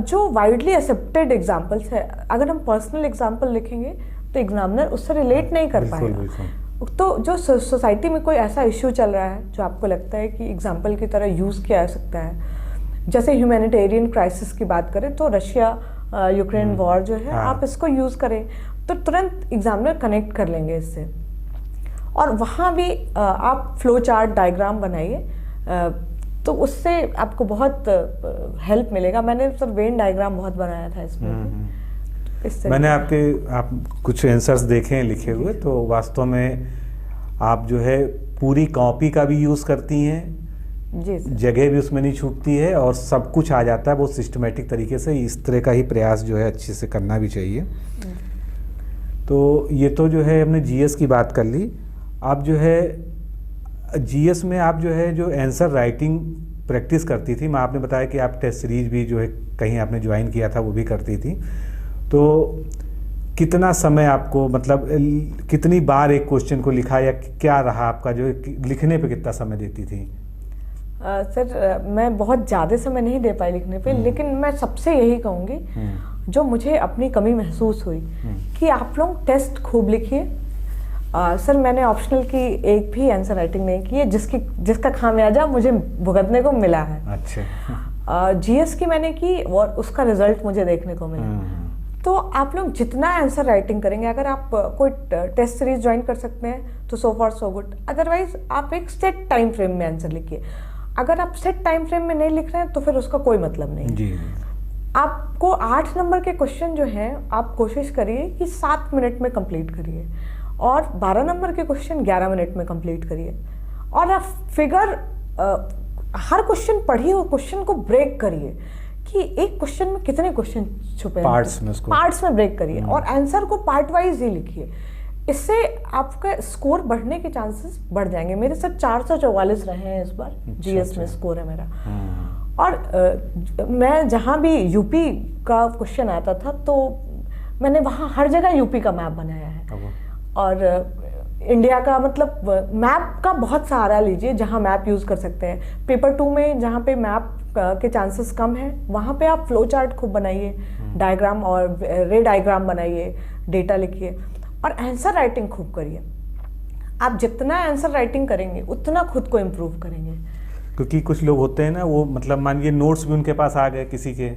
जो वाइडली एक्सेप्टेड एग्जाम्पल्स है। अगर हम पर्सनल एग्जाम्पल लिखेंगे तो एग्जामिनर उससे रिलेट नहीं कर पाएगा। तो जो सोसाइटी में कोई ऐसा इश्यू चल रहा है जो आपको लगता है कि एग्जाम्पल की तरह यूज़ किया जा सकता है, जैसे ह्यूमैनिटेरियन क्राइसिस की बात करें तो रशिया यूक्रेन वॉर जो है, आप इसको यूज़ करें तो तुरंत एग्जामिनर कनेक्ट कर लेंगे इससे। और वहाँ भी आप फ्लो चार्ट, डायग्राम बनाइए, तो उससे आपको बहुत हेल्प मिलेगा। मैंने सर वेन डायग्राम बहुत बनाया था इसमें। मैंने आप कुछ आंसर्स देखे हैं लिखे हुए, तो वास्तव में आप जो है पूरी कॉपी का भी यूज़ करती हैं जी, जगह भी उसमें नहीं छूटती है और सब कुछ आ जाता है बहुत सिस्टमेटिक तरीके से। इस तरह का ही प्रयास जो है अच्छे से करना भी चाहिए। तो ये तो जो है हमने जीएस की बात कर ली। आप जो है जीएस में आप जो है जो आंसर राइटिंग प्रैक्टिस करती थी, मैं आपने बताया कि आप टेस्ट सीरीज भी जो है कहीं आपने ज्वाइन किया था वो भी करती थी। तो कितना समय आपको, मतलब कितनी बार एक क्वेश्चन को लिखा, या क्या रहा आपका जो लिखने पे कितना समय देती थी? सर मैं बहुत ज़्यादा समय नहीं दे पाई लिखने पे, लेकिन मैं सबसे यही कहूँगी जो मुझे अपनी कमी महसूस हुई कि आप लोग टेस्ट खूब लिखिए। सर मैंने ऑप्शनल की एक भी आंसर राइटिंग नहीं की है, जिसका खामियाजा मुझे भुगतने को मिला है। अच्छा। जीएस की मैंने की और उसका रिजल्ट मुझे देखने को मिला। तो आप लोग जितना आंसर राइटिंग करेंगे, अगर आप कोई टेस्ट सीरीज ज्वाइन कर सकते हैं तो so for so good, otherwise आप एक सेट टाइम फ्रेम में आंसर लिखिए। अगर आप सेट टाइम फ्रेम में नहीं लिख रहे हैं तो फिर उसका कोई मतलब नहीं जी। आपको 8 नंबर के क्वेश्चन जो हैं आप कोशिश करिए कि 7 मिनट में कंप्लीट करिए, और 12 नंबर के क्वेश्चन 11 मिनट में कंप्लीट करिए। और आप फिगर हर क्वेश्चन पढ़िए और क्वेश्चन को ब्रेक करिए कि एक क्वेश्चन में कितने क्वेश्चन छुपे हैं, पार्ट्स में ब्रेक करिए और आंसर को पार्ट वाइज ही लिखिए। इससे आपका स्कोर बढ़ने के चांसेस बढ़ जाएंगे। मेरे साथ 444 रहे हैं इस बार। जीएस में स्कोर है मेरा। और मैं जहाँ भी यूपी का क्वेश्चन आता था तो मैंने वहाँ हर जगह यूपी का मैप बनाया है। और इंडिया का मतलब मैप का बहुत सहारा लीजिए जहाँ मैप यूज़ कर सकते हैं। पेपर 2 में जहाँ पे मैप के चांसेस कम है वहाँ पे आप फ्लो चार्ट खूब बनाइए, डायग्राम और रे डायग्राम बनाइए, डेटा लिखिए और आंसर राइटिंग खूब करिए। आप जितना आंसर राइटिंग करेंगे उतना खुद को इम्प्रूव करेंगे। क्योंकि कुछ लोग होते हैं ना, वो मतलब मानिए नोट्स भी उनके पास आ गए किसी के,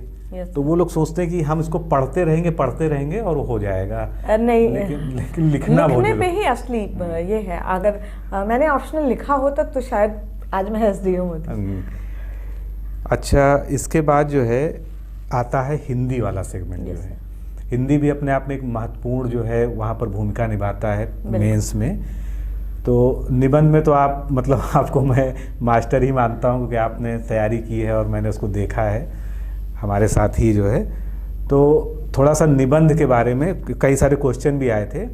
तो वो लोग सोचते हैं कि हम इसको पढ़ते रहेंगे और वो हो जाएगा। नहीं, लेकिन लिखने पे ही असली ये है। अगर मैंने ऑप्शनल लिखा होता तो शायद आज मैं एसडीओ होती। अच्छा, इसके बाद जो है आता है हिंदी वाला सेगमेंट। जो है हिंदी भी अपने आप में एक महत्वपूर्ण जो है वहाँ पर भूमिका निभाता है मेंस में। तो निबंध में तो आप मतलब आपको मैं मास्टर ही मानता हूँ, क्योंकि आपने तैयारी की है और मैंने उसको देखा है हमारे साथ ही जो है। तो थोड़ा सा निबंध के बारे में कई सारे क्वेश्चन भी आए थे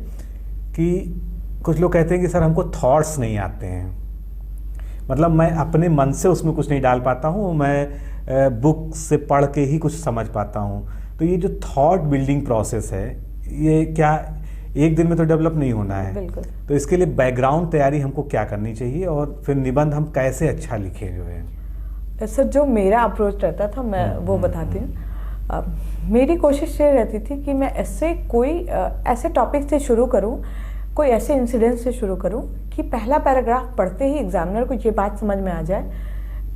कि कुछ लोग कहते हैं कि सर हमको थॉट्स नहीं आते हैं, मतलब मैं अपने मन से उसमें कुछ नहीं डाल पाता हूँ, मैं बुक से पढ़ के ही कुछ समझ पाता हूँ। तो ये जो थॉट बिल्डिंग प्रोसेस है, ये क्या एक दिन में तो डेवलप नहीं होना है? बिल्कुल। तो इसके लिए बैकग्राउंड तैयारी हमको क्या करनी चाहिए और फिर निबंध हम कैसे अच्छा लिखें जो है? सर जो मेरा अप्रोच रहता था मैं वो बताती हूँ। मेरी कोशिश ये रहती थी कि मैं ऐसे टॉपिक से शुरू करूँ, कोई ऐसे इंसिडेंट से शुरू करूँ कि पहला पैराग्राफ पढ़ते ही एग्जामिनर को ये बात समझ में आ जाए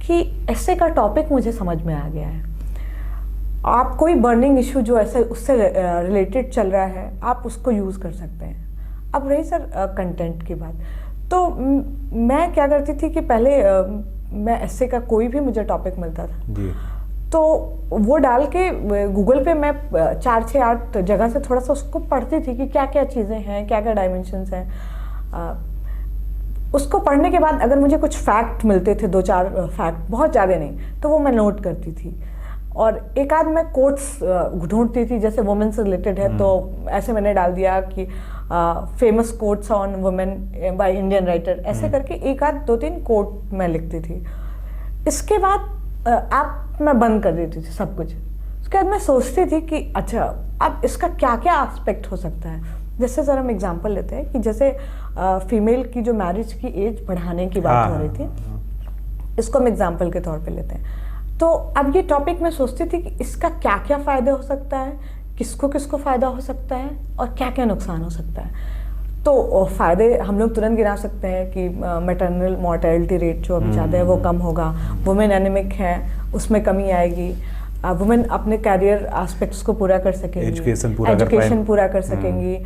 कि ऐसे का टॉपिक मुझे समझ में आ गया है। आप कोई बर्निंग इशू जो ऐसे उससे रिलेटेड चल रहा है आप उसको यूज़ कर सकते हैं। अब रही सर कंटेंट की बात, तो मैं क्या करती थी कि पहले मैं ऐसे का कोई भी मुझे टॉपिक मिलता था जी, तो वो डाल के गूगल पे मैं 4 से 8 जगह से थोड़ा सा उसको पढ़ती थी कि क्या क्या चीज़ें हैं, क्या क्या डायमेंशंस हैं। उसको पढ़ने के बाद अगर मुझे कुछ फैक्ट मिलते थे, 2-4 फैक्ट, बहुत ज़्यादा नहीं, तो वो मैं नोट करती थी। और एक आध मैं कोट्स ढूंढती थी, जैसे वुमेन से रिलेटेड है तो ऐसे मैंने डाल दिया कि famous quotes on women by Indian writer, ऐसे करके एक आध 2-3 कोट मैं लिखती थी। इसके बाद ऐप मैं बंद कर देती थी सब कुछ। उसके बाद मैं सोचती थी कि अच्छा अब इसका क्या क्या एस्पेक्ट हो सकता है। जैसे सर हम एग्जांपल लेते हैं कि जैसे फीमेल की जो मैरिज की एज बढ़ाने की बात हो रही थी, इसको हम एग्जांपल के तौर पे लेते हैं। तो अब ये टॉपिक मैं सोचती थी कि इसका क्या क्या फ़ायदा हो सकता है, किसको किसको फ़ायदा हो सकता है और क्या क्या नुकसान हो सकता है। तो फ़ायदे हम लोग तुरंत गिना सकते हैं कि मैटरनल मॉर्टेलिटी रेट जो अभी ज़्यादा है वो कम होगा, वुमेन एनीमिक है उसमें कमी आएगी, वुमेन अपने कैरियर एस्पेक्ट्स को पूरा कर सकेंगी, एजुकेशन पूरा कर सकेंगी।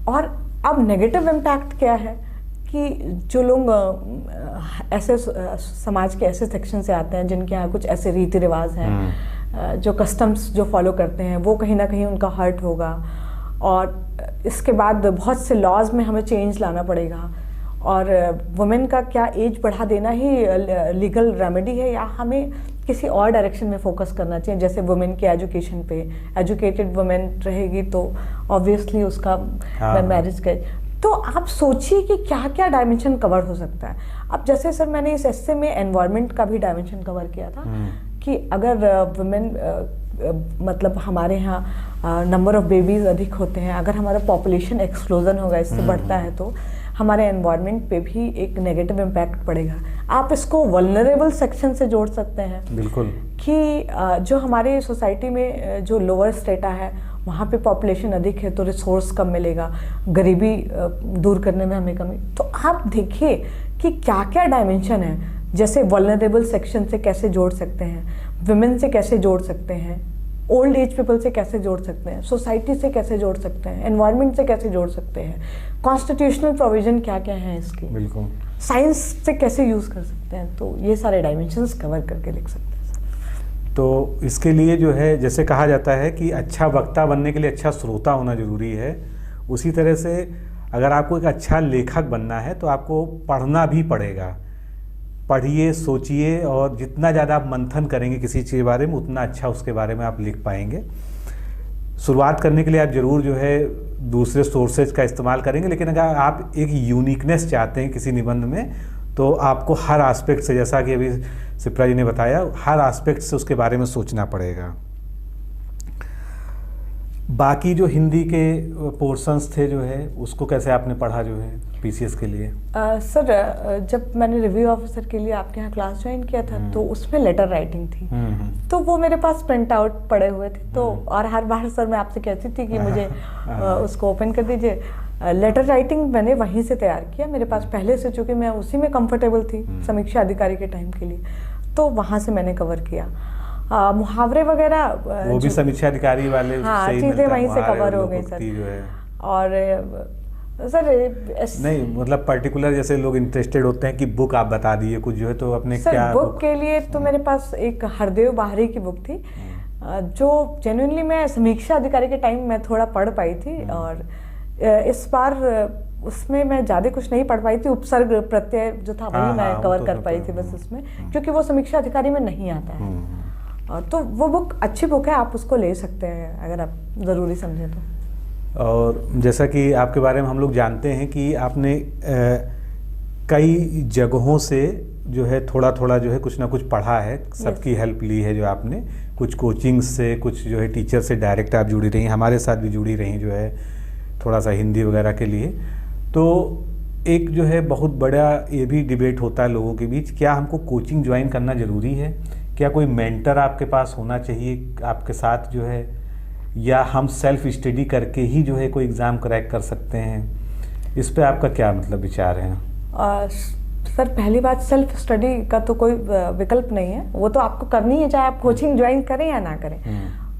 और अब नेगेटिव इम्पैक्ट क्या है कि जो लोग ऐसे समाज के ऐसे सेक्शन से आते हैं जिनके यहाँ कुछ ऐसे रीति रिवाज हैं, जो कस्टम्स जो फॉलो करते हैं, वो कहीं ना कहीं उनका हर्ट होगा। और इसके बाद बहुत से लॉज में हमें चेंज लाना पड़ेगा। और वुमेन का क्या एज बढ़ा देना ही लीगल रेमेडी है या हमें किसी और डायरेक्शन में फोकस करना चाहिए, जैसे वुमेन की एजुकेशन पे। एजुकेटेड वुमेन रहेगी तो ऑब्वियसली उसका मैरिज का। तो आप सोचिए कि क्या क्या डायमेंशन कवर हो सकता है। अब जैसे सर मैंने इस एस्से में एनवायरनमेंट का भी डायमेंशन कवर किया था कि अगर वुमेन मतलब हमारे यहाँ नंबर ऑफ बेबीज़ अधिक होते हैं, अगर हमारा पॉपुलेशन एक्सप्लोजन होगा, इससे बढ़ता है, तो हमारे एनवायरनमेंट पे भी एक नेगेटिव इम्पैक्ट पड़ेगा। आप इसको वल्नरेबल सेक्शन से जोड़ सकते हैं। बिल्कुल। कि जो हमारे सोसाइटी में जो लोअर स्टेटा है वहाँ पे पॉपुलेशन अधिक है तो रिसोर्स कम मिलेगा, गरीबी दूर करने में हमें कमी। तो आप देखिए कि क्या क्या डायमेंशन है, जैसे वल्नरेबल सेक्शन से कैसे जोड़ सकते हैं, विमेन से कैसे जोड़ सकते हैं, ओल्ड एज पीपल से कैसे जोड़ सकते हैं, सोसाइटी से कैसे जोड़ सकते हैं, एनवायरनमेंट से कैसे जोड़ सकते हैं, कॉन्स्टिट्यूशनल प्रोविजन क्या क्या है इसकी, बिल्कुल, साइंस से कैसे यूज़ कर सकते हैं। तो ये सारे डायमेंशंस कवर करके लिख सकते हैं। तो इसके लिए जो है, जैसे कहा जाता है कि अच्छा वक्ता बनने के लिए अच्छा श्रोता होना जरूरी है, उसी तरह से अगर आपको एक अच्छा लेखक बनना है तो आपको पढ़ना भी पड़ेगा। पढ़िए, सोचिए, और जितना ज़्यादा आप मंथन करेंगे किसी चीज़ के बारे में, उतना अच्छा उसके बारे में आप लिख पाएंगे। शुरुआत करने के लिए आप ज़रूर जो है दूसरे सोर्सेज का इस्तेमाल करेंगे, लेकिन अगर आप एक यूनिकनेस चाहते हैं किसी निबंध में, तो आपको हर एस्पेक्ट से, जैसा कि अभी सिप्रा जी ने बताया, हर एस्पेक्ट से उसके बारे में सोचना पड़ेगा। बाकी जो हिंदी के पोर्शंस थे जो है, उसको कैसे आपने पढ़ा जो है पीसीएस के लिए? सर, जब मैंने रिव्यू ऑफिसर के लिए आपके यहाँ क्लास ज्वाइन किया था तो उसमें लेटर राइटिंग थी, तो वो मेरे पास प्रिंट आउट पड़े हुए थे, तो और हर बार सर मैं आपसे कहती थी कि मुझे उसको ओपन कर दीजिए। लेटर राइटिंग मैंने वहीं से तैयार किया, मेरे पास पहले से, चूँकि मैं उसी में कंफर्टेबल थी समीक्षा अधिकारी के टाइम के लिए, तो वहाँ से मैंने कवर किया। मुहावरे वगैरह वो भी समीक्षा अधिकारी वाले, हाँ, चीज़ें वहीं से कवर हो गई सर। जो है और सर नहीं, मतलब पर्टिकुलर जैसे लोग इंटरेस्टेड होते हैं कि बुक आप बता दिए कुछ जो है, तो अपने सर क्या बुक के लिए तो मेरे पास एक हरदेव बाहरी की बुक थी, जो जेन्युइनली मैं समीक्षा अधिकारी के टाइम में थोड़ा पढ़ पाई थी, और इस बार उसमें मैं ज़्यादा कुछ नहीं पढ़ पाई थी। उपसर्ग प्रत्यय जो था वही मैं कवर कर पाई थी बस उसमें, क्योंकि वो समीक्षा अधिकारी में नहीं आता है। तो वो बुक अच्छी बुक है, आप उसको ले सकते हैं अगर आप ज़रूरी समझें तो। और जैसा कि आपके बारे में हम लोग जानते हैं कि आपने कई जगहों से जो है थोड़ा थोड़ा जो है कुछ ना कुछ पढ़ा है, सबकी हेल्प ली है जो आपने, कुछ कोचिंग से, कुछ जो है टीचर से डायरेक्ट आप जुड़ी रही हैं, हमारे साथ भी जुड़ी रही जो है थोड़ा सा हिंदी वगैरह के लिए। तो एक जो है बहुत बड़ा ये भी डिबेट होता है लोगों के बीच, क्या हमको कोचिंग ज्वाइन करना ज़रूरी है, क्या कोई मेंटर आपके पास होना चाहिए आपके साथ जो है, या हम सेल्फ स्टडी करके ही जो है कोई एग्ज़ाम क्रैक कर सकते हैं? इस पे आपका क्या मतलब विचार है? सर, पहली बात, सेल्फ स्टडी का तो कोई विकल्प नहीं है, वो तो आपको करनी है, चाहे आप कोचिंग ज्वाइन करें या ना करें।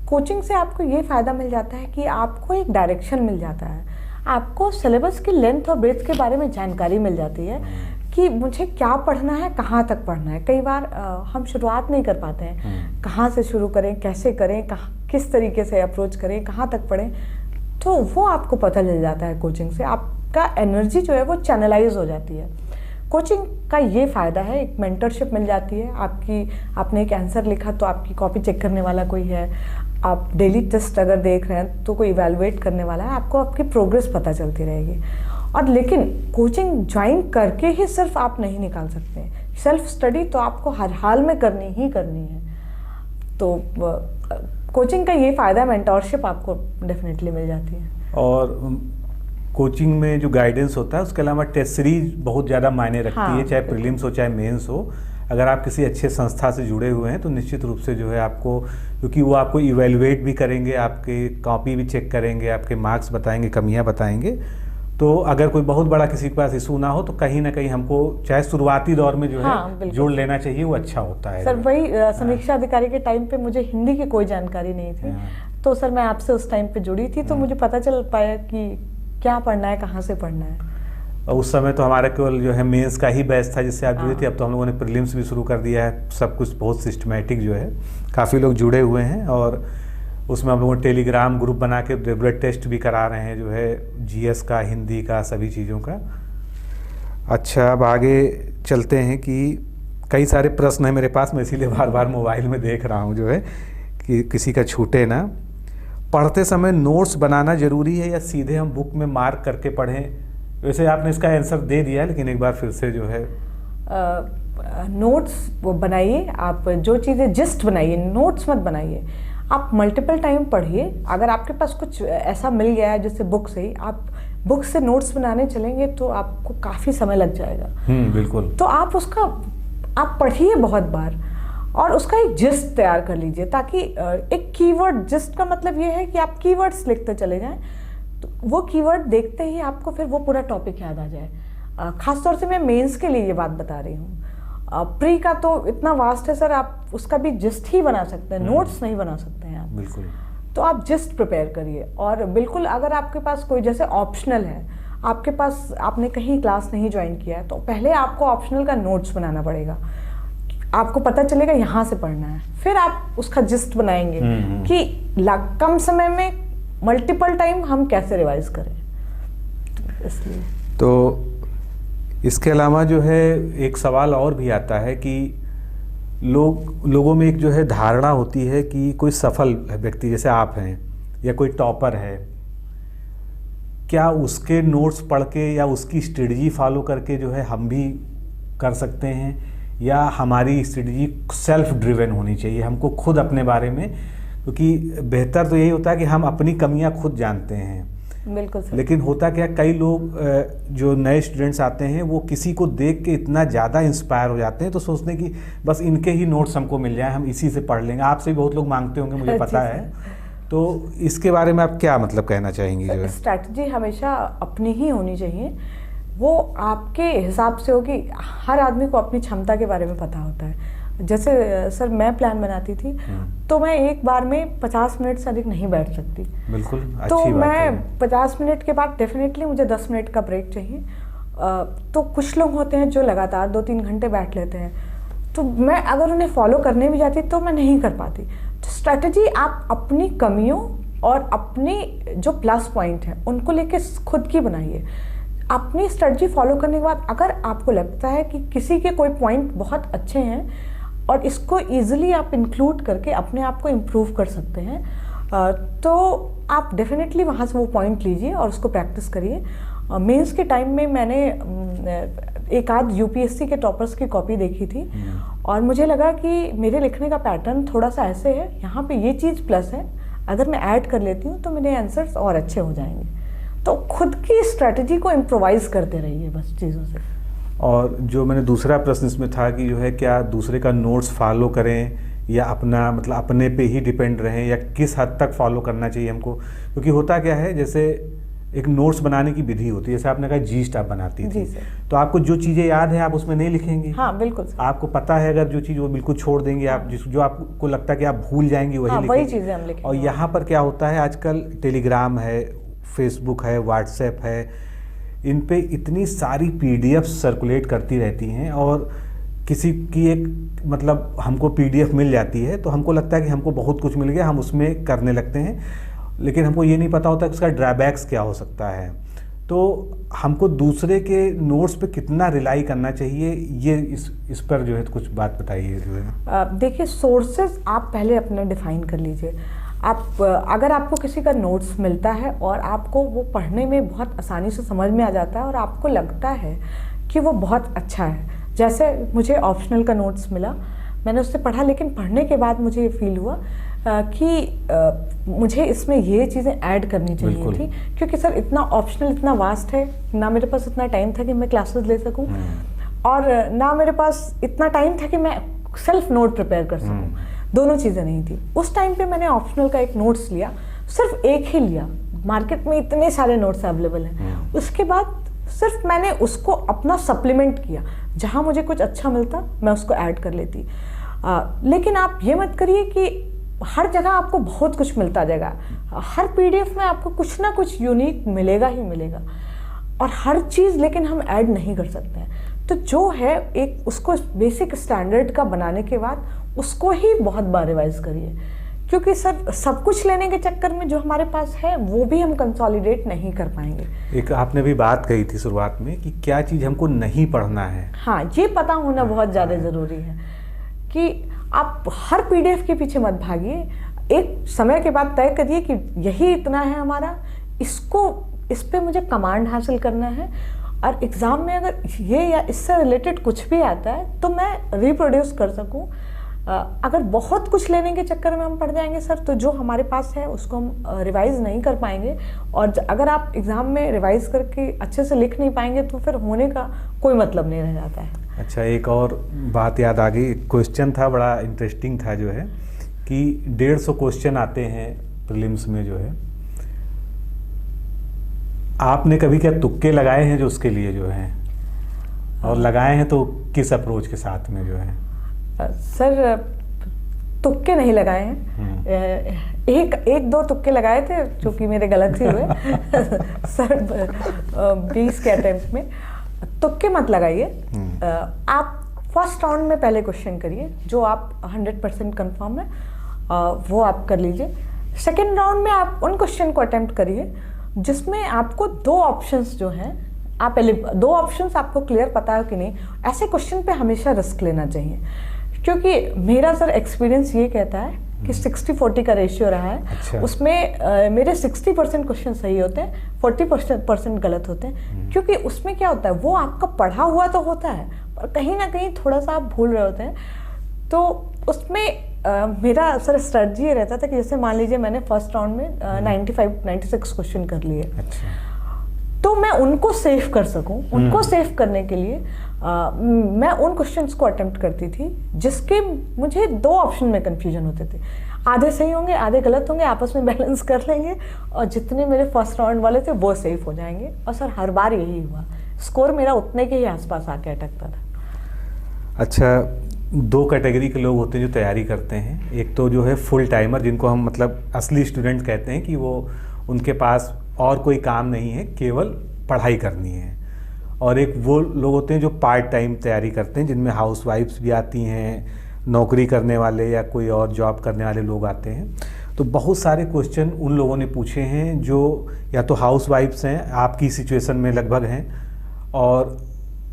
कोचिंग से आपको ये फ़ायदा मिल जाता है कि आपको एक डायरेक्शन मिल जाता है, आपको सिलेबस की लेंथ और ब्रेथ के बारे में जानकारी मिल जाती है कि मुझे क्या पढ़ना है, कहाँ तक पढ़ना है। कई बार हम शुरुआत नहीं कर पाते हैं, कहाँ से शुरू करें, कैसे करें, किस तरीके से अप्रोच करें, कहाँ तक पढ़ें, तो वो आपको पता चल जाता है कोचिंग से। आपका एनर्जी जो है वो चैनलाइज हो जाती है। कोचिंग का ये फ़ायदा है, एक मेंटरशिप मिल जाती है, आपने एक आंसर लिखा तो आपकी कॉपी चेक करने वाला कोई है, आप डेली टेस्ट अगर देख रहे हैं तो कोई इवैल्यूएट करने वाला है, आपको आपकी प्रोग्रेस पता चलती रहेगी। और लेकिन कोचिंग ज्वाइन करके ही सिर्फ आप नहीं निकाल सकते, सेल्फ स्टडी तो आपको हर हाल में करनी ही करनी है। तो कोचिंग का ये फ़ायदा, मेंटरशिप आपको डेफिनेटली मिल जाती है। और कोचिंग में जो गाइडेंस होता है उसके अलावा टेस्ट सीरीज बहुत ज़्यादा मायने रखती है, चाहे प्रीलिम्स हो चाहे मेंस हो। अगर आप किसी अच्छे संस्था से जुड़े हुए हैं तो निश्चित रूप से जो है आपको, क्योंकि वो आपको इवैल्यूएट भी करेंगे, आपके कॉपी भी चेक करेंगे, आपके मार्क्स बताएंगे, कमियां बताएंगे। तो अगर कोई बहुत बड़ा किसी के पास इशू ना हो तो कहीं ना कहीं हमको चाहे शुरुआती दौर में जो है जोड़ लेना चाहिए, वो अच्छा होता है। सर वही समीक्षा अधिकारी के टाइम पे मुझे हिंदी की कोई जानकारी नहीं थी, तो सर मैं आपसे उस टाइम पे जुड़ी थी, तो मुझे पता चल पाया कि क्या पढ़ना है, कहाँ से पढ़ना है। और उस समय तो हमारा केवल जो है मेंस का ही बैच था जिससे आप जुड़े थे। अब तो हम लोगों ने प्रीलिम्स भी शुरू कर दिया है, सब कुछ बहुत सिस्टमेटिक जो है, काफ़ी लोग जुड़े हुए हैं। और उसमें हम लोगों ने टेलीग्राम ग्रुप बना के रेगुलर टेस्ट भी करा रहे हैं जो है जीएस का, हिंदी का, सभी चीज़ों का। अच्छा, अब आगे चलते हैं कि कई सारे प्रश्न हैं मेरे पास, मैं इसीलिए बार बार मोबाइल में देख रहा हूँ जो है कि किसी का छूटे ना। पढ़ते समय नोट्स बनाना ज़रूरी है या सीधे हम बुक में मार्क करके पढ़ें? वैसे आपने इसका आंसर दे दिया, लेकिन एक बार फिर से जो है नोट्स बनाइए। आप जो चीज़ें जिस्ट बनाइए, नोट्स मत बनाइए। आप मल्टीपल टाइम पढ़िए। अगर आपके पास कुछ ऐसा मिल गया है जैसे बुक से ही, आप बुक से नोट्स बनाने चलेंगे तो आपको काफ़ी समय लग जाएगा। बिल्कुल। तो आप उसका आप पढ़िए बहुत बार और उसका एक जिस्ट तैयार कर लीजिए, ताकि एक कीवर्ड, जिस्ट का मतलब ये है कि आप कीवर्ड्स लिखते चले जाएं, तो वो कीवर्ड देखते ही आपको फिर वो पूरा टॉपिक याद आ जाए। खासतौर से मैं मेंस के लिए ये बात बता रही हूँ। प्री का तो इतना वास्ट है सर, आप उसका भी जिस्ट ही बना सकते हैं, नोट्स नहीं बना सकते हैं आप। बिल्कुल। तो आप जिस्ट प्रिपेयर करिए। और बिल्कुल अगर आपके पास कोई जैसे ऑप्शनल है, आपके पास आपने कहीं क्लास नहीं ज्वाइन किया है, तो पहले आपको ऑप्शनल का नोट्स बनाना पड़ेगा। आपको पता चलेगा यहाँ से पढ़ना है, फिर आप उसका जिस्ट बनाएंगे कि कम समय में मल्टीपल टाइम हम कैसे रिवाइज करें। इसलिए तो इसके अलावा जो है एक सवाल और भी आता है कि लोगों में एक जो है धारणा होती है कि कोई सफल व्यक्ति जैसे आप हैं या कोई टॉपर है, क्या उसके नोट्स पढ़ के या उसकी स्ट्रेटजी फॉलो करके जो है हम भी कर सकते हैं, या हमारी स्ट्रेटजी सेल्फ ड्रिवन होनी चाहिए, हमको खुद अपने बारे में, क्योंकि बेहतर तो यही होता है कि हम अपनी कमियां खुद जानते हैं। बिल्कुल सर। लेकिन होता क्या, कई लोग जो नए स्टूडेंट्स आते हैं वो किसी को देख के इतना ज़्यादा इंस्पायर हो जाते हैं, तो सोचते हैं कि बस इनके ही नोट्स हमको मिल जाए, हम इसी से पढ़ लेंगे। आपसे भी बहुत लोग मांगते होंगे, मुझे पता है। तो इसके बारे में आप क्या मतलब कहना चाहेंगी? जो है स्ट्रैटेजी हमेशा अपनी ही होनी चाहिए, वो आपके हिसाब से होगी। हर आदमी को अपनी क्षमता के बारे में पता होता है। जैसे सर मैं प्लान बनाती थी तो मैं एक बार में 50 मिनट से अधिक नहीं बैठ सकती। बिल्कुल तो अच्छी बात मैं है। 50 मिनट के बाद डेफिनेटली मुझे 10 मिनट का ब्रेक चाहिए। तो कुछ लोग होते हैं जो लगातार 2-3 घंटे बैठ लेते हैं, तो मैं अगर उन्हें फॉलो करने भी जाती तो मैं नहीं कर पाती। तो स्ट्रैटेजी आप अपनी कमियों और अपनी जो प्लस पॉइंट है उनको लेके खुद की बनाइए। अपनी स्ट्रेटजी फॉलो करने के बाद अगर आपको लगता है कि किसी के कोई पॉइंट बहुत अच्छे हैं और इसको इजीली आप इंक्लूड करके अपने आप को इम्प्रूव कर सकते हैं, तो आप डेफिनेटली वहाँ से वो पॉइंट लीजिए और उसको प्रैक्टिस करिए। मेंस के टाइम में मैंने एक आध यूपीएससी के टॉपर्स की कॉपी देखी थी और मुझे लगा कि मेरे लिखने का पैटर्न थोड़ा सा ऐसे है, यहाँ पे ये चीज़ प्लस है, अगर मैं ऐड कर लेती हूँ तो मेरे आंसर्स और अच्छे हो जाएंगे। तो खुद की स्ट्रेटजी को इम्प्रोवाइज करते रहिए बस चीज़ों से। और जो मैंने दूसरा प्रश्न इसमें था कि जो है क्या दूसरे का नोट्स फॉलो करें या अपना मतलब अपने पे ही डिपेंड रहें, या किस हद तक फॉलो करना चाहिए हमको? क्योंकि होता क्या है, जैसे एक नोट्स बनाने की विधि होती है, जैसे आपने कहा जीस्ट आप बनाती थी, तो आपको जो चीज़ें याद है आप उसमें नहीं लिखेंगी। हाँ बिल्कुल। आपको पता है अगर जो चीज़ वो बिल्कुल छोड़ देंगी, आप जो आपको लगता है कि आप भूल जाएंगी वही लिखेंगी। वही चीज़ें हम लिखेंगे। और यहाँ पर क्या होता है, आजकल टेलीग्राम है, फेसबुक है, व्हाट्सएप है, इन पे इतनी सारी पीडीएफ सर्कुलेट करती रहती हैं और किसी की एक मतलब हमको पीडीएफ मिल जाती है तो हमको लगता है कि हमको बहुत कुछ मिल गया, हम उसमें करने लगते हैं, लेकिन हमको ये नहीं पता होता कि उसका ड्रॉबैक्स क्या हो सकता है। तो हमको दूसरे के नोट्स पे कितना रिलाई करना चाहिए, ये इस पर जो है कुछ बात बताइए। जो है देखिए, सोर्सेज आप पहले अपने डिफाइन कर लीजिए। आप अगर आपको किसी का नोट्स मिलता है और आपको वो पढ़ने में बहुत आसानी से समझ में आ जाता है और आपको लगता है कि वो बहुत अच्छा है, जैसे मुझे ऑप्शनल का नोट्स मिला, मैंने उससे पढ़ा, लेकिन पढ़ने के बाद मुझे ये फील हुआ कि मुझे इसमें ये चीज़ें ऐड करनी चाहिए थी, क्योंकि सर इतना ऑप्शनल इतना वास्ट है, ना मेरे पास इतना टाइम था कि मैं क्लासेस ले सकूं और ना मेरे पास इतना टाइम था कि मैं सेल्फ नोट प्रिपेयर कर सकूं। दोनों चीज़ें नहीं थी। उस टाइम पे मैंने ऑप्शनल का एक नोट्स लिया, सिर्फ एक ही लिया, मार्केट में इतने सारे नोट्स अवेलेबल हैं। उसके बाद सिर्फ मैंने उसको अपना सप्लीमेंट किया, जहाँ मुझे कुछ अच्छा मिलता मैं उसको ऐड कर लेती। लेकिन आप ये मत करिए कि हर जगह आपको बहुत कुछ मिलता जाएगा, हर पीडीएफ में आपको कुछ ना कुछ यूनिक मिलेगा ही मिलेगा, और हर चीज़ लेकिन हम ऐड नहीं कर सकते हैं। तो जो है एक उसको बेसिक स्टैंडर्ड का बनाने के बाद उसको ही बहुत बार रिवाइज करिए, क्योंकि सर सब कुछ लेने के चक्कर में जो हमारे पास है वो भी हम कंसोलिडेट नहीं कर पाएंगे। एक आपने भी बात कही थी शुरुआत में कि क्या चीज़ हमको नहीं पढ़ना है। हाँ, ये पता होना बहुत ज़्यादा ज़रूरी है कि आप हर पीडीएफ के पीछे मत भागिए। एक समय के बाद तय करिए कि यही इतना है हमारा, इस पे मुझे कमांड हासिल करना है, और एग्ज़ाम में अगर ये या इससे रिलेटेड कुछ भी आता है तो मैं रिप्रोड्यूस कर सकूं, अगर बहुत कुछ लेने के चक्कर में हम पड़ जाएंगे सर, तो जो हमारे पास है उसको हम रिवाइज नहीं कर पाएंगे, और अगर आप एग्ज़ाम में रिवाइज करके अच्छे से लिख नहीं पाएंगे तो फिर होने का कोई मतलब नहीं रह जाता है। अच्छा, एक और बात याद आ गई, क्वेश्चन था बड़ा इंटरेस्टिंग था, जो है कि 150 क्वेश्चन आते हैं प्रीलिम्स में जो है, आपने कभी क्या तुक्के लगाए हैं जो उसके लिए जो है, और लगाए हैं तो किस अप्रोच के साथ में जो है? सर तुक्के नहीं लगाए हैं, एक दो तुक्के लगाए थे जो कि मेरे गलत ही हुए सर 20 के अटेम्प्ट में। तुक्के मत लगाइए, आप फर्स्ट राउंड में पहले क्वेश्चन करिए, जो आप 100% कंफर्म है वो आप कर लीजिए। सेकेंड राउंड में आप उन क्वेश्चन को अटेम्प्ट करिए जिसमें आपको 2 ऑप्शंस जो हैं, आप पहले 2 ऑप्शंस आपको क्लियर पता है कि नहीं, ऐसे क्वेश्चन पे हमेशा रिस्क लेना चाहिए, क्योंकि मेरा सर एक्सपीरियंस ये कहता है कि 60-40 का रेशियो रहा है। अच्छा। उसमें मेरे 60% क्वेश्चन सही होते हैं, 40% गलत होते हैं, क्योंकि उसमें क्या होता है, वो आपका पढ़ा हुआ तो होता है पर कहीं ना कहीं थोड़ा सा आप भूल रहे होते हैं। तो उसमें मेरा सर स्ट्रेटजी ये रहता था कि जैसे मान लीजिए मैंने फर्स्ट राउंड में 96 क्वेश्चन कर लिए। अच्छा। तो मैं उनको सेव कर सकूं, उनको सेव करने के लिए मैं उन क्वेश्चंस को अटेम्प्ट करती थी जिसके मुझे 2 ऑप्शन में कंफ्यूजन होते थे, आधे सही होंगे आधे गलत होंगे, आपस में बैलेंस कर लेंगे और जितने मेरे फर्स्ट राउंड वाले थे वो सेफ हो जाएंगे। और सर हर बार यही हुआ, स्कोर मेरा उतने के ही आसपास आके अटकता था। अच्छा, 2 कैटेगरी के लोग होते हैं जो तैयारी करते हैं, एक तो जो है फुल टाइमर, जिनको हम मतलब असली स्टूडेंट कहते हैं, कि वो उनके पास और कोई काम नहीं है, केवल पढ़ाई करनी है, और एक वो लोग होते हैं जो पार्ट टाइम तैयारी करते हैं, जिनमें हाउस वाइफ्स भी आती हैं, नौकरी करने वाले या कोई और जॉब करने वाले लोग आते हैं। तो बहुत सारे क्वेश्चन उन लोगों ने पूछे हैं जो या तो हाउस वाइफ्स हैं, आपकी सिचुएशन में लगभग हैं, और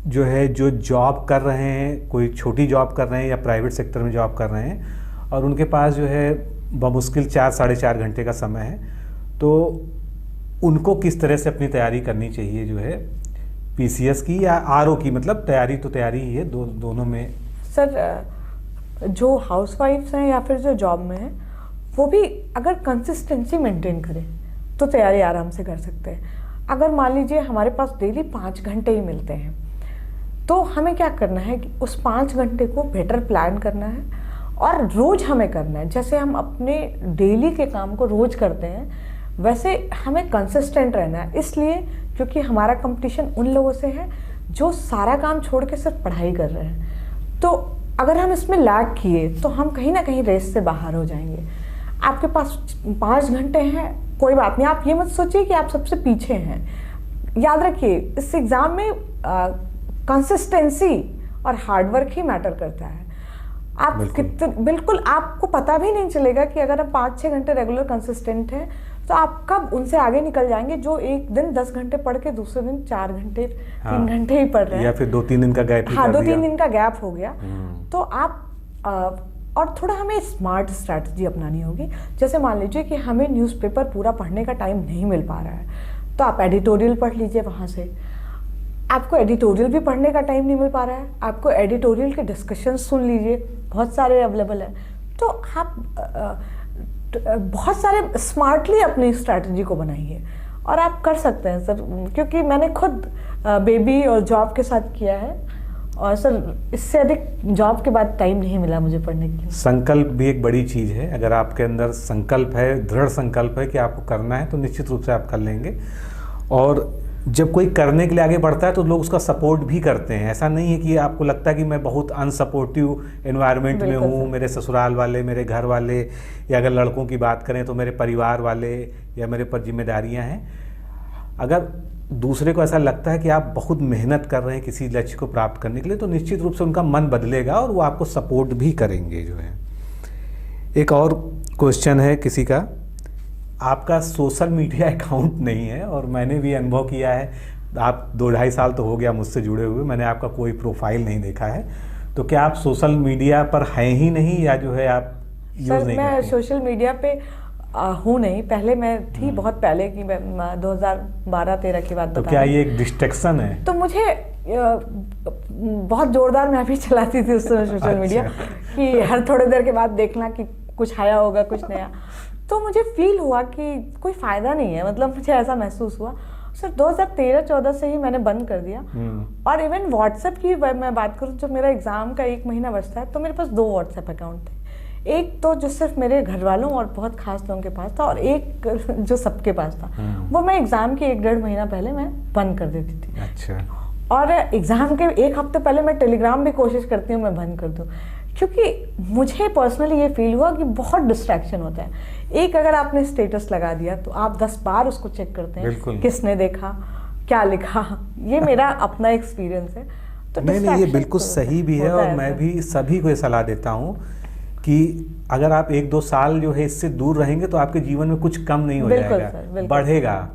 जो है जो जॉब कर रहे हैं, कोई छोटी जॉब कर रहे हैं या प्राइवेट सेक्टर में जॉब कर रहे हैं, और उनके पास जो है बमुश्किल 4-4.5 घंटे का समय है। तो उनको किस तरह से अपनी तैयारी करनी चाहिए जो है, पीसीएस की या आरओ की? मतलब तैयारी तो तैयारी ही है, दोनों में। सर जो हाउसवाइफ्स हैं या फिर जो जॉब में हैं, वो भी अगर कंसिस्टेंसी मेंटेन करें तो तैयारी आराम से कर सकते हैं। अगर मान लीजिए हमारे पास डेली 5 घंटे ही मिलते हैं, तो हमें क्या करना है कि उस 5 घंटे को बेटर प्लान करना है और रोज़ हमें करना है। जैसे हम अपने डेली के काम को रोज़ करते हैं, वैसे हमें कंसिस्टेंट रहना है, इसलिए क्योंकि हमारा कंपटीशन उन लोगों से है जो सारा काम छोड़ के सिर्फ पढ़ाई कर रहे हैं। तो अगर हम इसमें लैग किए तो हम कहीं ना कहीं रेस से बाहर हो जाएंगे। आपके पास 5 घंटे हैं, कोई बात नहीं, आप ये मत सोचिए कि आप सबसे पीछे हैं। याद रखिए इस एग्ज़ाम में कंसिस्टेंसी और हार्डवर्क ही मैटर करता है। आप बिल्कुल आपको पता भी नहीं चलेगा कि अगर हम 5-6 घंटे रेगुलर कंसिस्टेंट हैं तो आप कब उनसे आगे निकल जाएंगे, जो एक दिन 10 घंटे पढ़ के दूसरे दिन 4 घंटे 3 घंटे ही पढ़ रहे हैं, या फिर 2-3 दिन का गैप। हाँ, 2-3 दिन का गैप हो गया। तो आप और थोड़ा हमें स्मार्ट स्ट्रैटेजी अपनानी होगी। जैसे मान लीजिए कि हमें न्यूज़पेपर पूरा पढ़ने का टाइम नहीं मिल पा रहा है, तो आप एडिटोरियल पढ़ लीजिए वहाँ से। आपको एडिटोरियल भी पढ़ने का टाइम नहीं मिल पा रहा है, आपको एडिटोरियल के डिस्कशन सुन लीजिए, बहुत सारे अवेलेबल हैं। तो आप बहुत सारे स्मार्टली अपनी स्ट्रैटेजी को बनाइए और आप कर सकते हैं सर, क्योंकि मैंने खुद बेबी और जॉब के साथ किया है, और सर इससे अधिक जॉब के बाद टाइम नहीं मिला मुझे पढ़ने के लिए। संकल्प भी एक बड़ी चीज़ है। अगर आपके अंदर संकल्प है, दृढ़ संकल्प है कि आपको करना है, तो निश्चित रूप से आप कर लेंगे। और जब कोई करने के लिए आगे बढ़ता है तो लोग उसका सपोर्ट भी करते हैं। ऐसा नहीं है कि आपको लगता है कि मैं बहुत अनसपोर्टिव एनवायरनमेंट में हूँ, मेरे ससुराल वाले, मेरे घर वाले, या अगर लड़कों की बात करें तो मेरे परिवार वाले, या मेरे पर जिम्मेदारियाँ हैं। अगर दूसरे को ऐसा लगता है कि आप बहुत मेहनत कर रहे हैं किसी लक्ष्य को प्राप्त करने के लिए, तो निश्चित रूप से उनका मन बदलेगा और वो आपको सपोर्ट भी करेंगे जो है। एक और क्वेश्चन है किसी का, आपका सोशल मीडिया अकाउंट नहीं है, और मैंने भी अनुभव किया है, आप 2-2.5 साल तो हो गया मुझसे जुड़े हुए, मैंने आपका कोई प्रोफाइल नहीं देखा है। तो क्या आप सोशल मीडिया पर हैं ही नहीं, या जो है आप यूज़ नहीं करते? मैं सोशल मीडिया पे हूँ नहीं, पहले मैं थी, बहुत पहले की, 2012-13 की बात। तो क्या ये एक डिस्ट्रैक्शन है? तो मुझे बहुत जोरदार मैं भी चलाती थी उस समय सोशल मीडिया, कि हर थोड़ी देर के बाद देखना कि कुछ आया होगा कुछ नया। तो मुझे फील हुआ कि कोई फ़ायदा नहीं है, मतलब मुझे ऐसा महसूस हुआ। सर 2013-14 से ही मैंने बंद कर दिया। और इवन व्हाट्सएप की मैं बात करूँ, जब मेरा एग्ज़ाम का 1 महीना बचता है तो मेरे पास 2 व्हाट्सएप अकाउंट थे। एक तो जो सिर्फ मेरे घर वालों और बहुत खास लोगों के पास था, और एक जो सबके पास था, वो मैं एग्ज़ाम के 1-1.5 महीना पहले मैं बंद कर देती थी। अच्छा। और एग्ज़ाम के 1 हफ्ते पहले मैं टेलीग्राम भी कोशिश करती हूँ मैं बंद कर दूँ, क्योंकि मुझे पर्सनली ये फील हुआ कि बहुत डिस्ट्रैक्शन होता है। एक अगर आपने स्टेटस लगा दिया तो आप 10 बार उसको चेक करते हैं, किसने देखा, क्या लिखा। ये मेरा अपना एक्सपीरियंस है। तो नहीं, ये बिल्कुल सही भी है, और मैं भी सभी को ये सलाह देता हूँ कि अगर आप 1-2 साल जो है इससे दूर रहेंगे तो आपके जीवन में कुछ कम नहीं हो जाएगा, बढ़ेगा।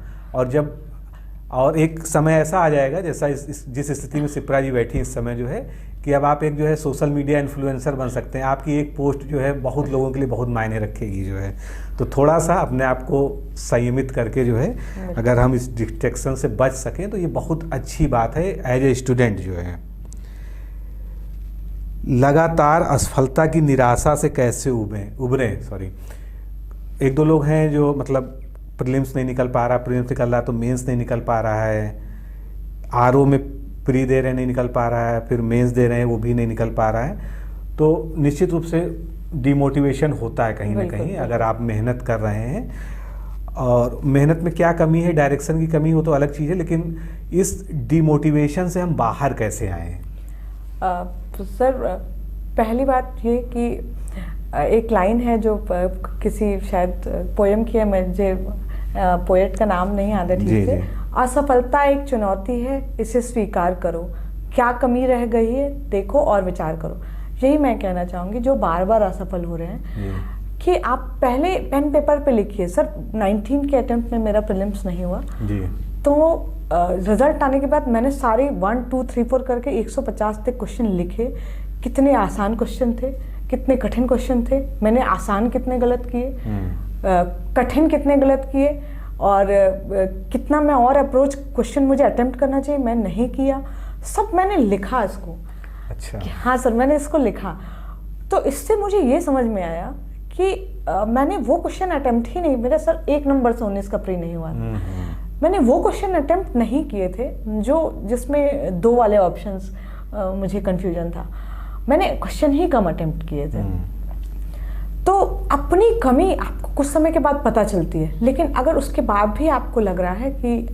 और एक समय ऐसा आ जाएगा, जैसा जिस स्थिति में सिप्रा जी बैठी इस समय जो है, कि अब आप एक जो है सोशल मीडिया इन्फ्लुएंसर बन सकते हैं। आपकी एक पोस्ट जो है बहुत लोगों के लिए बहुत मायने रखेगी जो है। तो थोड़ा सा अपने आप को संयमित करके जो है, अगर हम इस डिस्ट्रैक्शन से बच सकें तो ये बहुत अच्छी बात है एज ए स्टूडेंट जो है। लगातार असफलता की निराशा से कैसे उबरें। 1-2 लोग हैं जो मतलब प्रीलिम्स नहीं निकल पा रहा, प्रीलिम्स निकल रहा तो मेंस नहीं निकल पा रहा है, आरओ में प्री दे रहे हैं नहीं निकल पा रहा है, फिर मेंस दे रहे हैं वो भी नहीं निकल पा रहा है। तो निश्चित रूप से डिमोटिवेशन होता है कहीं ना कहीं, अगर आप मेहनत कर रहे हैं। और मेहनत में क्या कमी है, डायरेक्शन की कमी हो तो अलग चीज़ है, लेकिन इस डिमोटिवेशन से हम बाहर कैसे आएँ? सर पहली बात ये कि एक लाइन है जो किसी शायद पोएम की है, मुझे पोएट का नाम नहीं आता ठीक से। असफलता एक चुनौती है, इसे स्वीकार करो, क्या कमी रह गई है देखो और विचार करो। यही मैं कहना चाहूँगी जो बार बार असफल हो रहे हैं, कि आप पहले पेन पेपर पे लिखिए। सर 19 के अटेम्प्ट में मेरा प्रीलिम्स नहीं हुआ जी। तो रिजल्ट आने के बाद मैंने सारे 1, 2, 3, 4 करके 150 तक क्वेश्चन लिखे। कितने आसान क्वेश्चन थे, कितने कठिन क्वेश्चन थे, मैंने आसान कितने गलत किए, कठिन कितने गलत किए, और कितना मैं और अप्रोच क्वेश्चन मुझे अटेम्प्ट करना चाहिए मैं नहीं किया, सब मैंने लिखा इसको। अच्छा। हाँ सर, मैंने इसको लिखा। तो इससे मुझे ये समझ में आया कि मैंने वो क्वेश्चन अटेम्प्ट ही नहीं, मेरा सर 1 नंबर से 19 का प्री नहीं हुआ था। मैंने वो क्वेश्चन अटेम्प्ट नहीं किए थे जिसमें 2 वाले ऑप्शंस मुझे कंफ्यूजन था। मैंने क्वेश्चन ही कम अटेम्प्ट किए थे। तो अपनी कमी आपको कुछ समय के बाद पता चलती है, लेकिन अगर उसके बाद भी आपको लग रहा है कि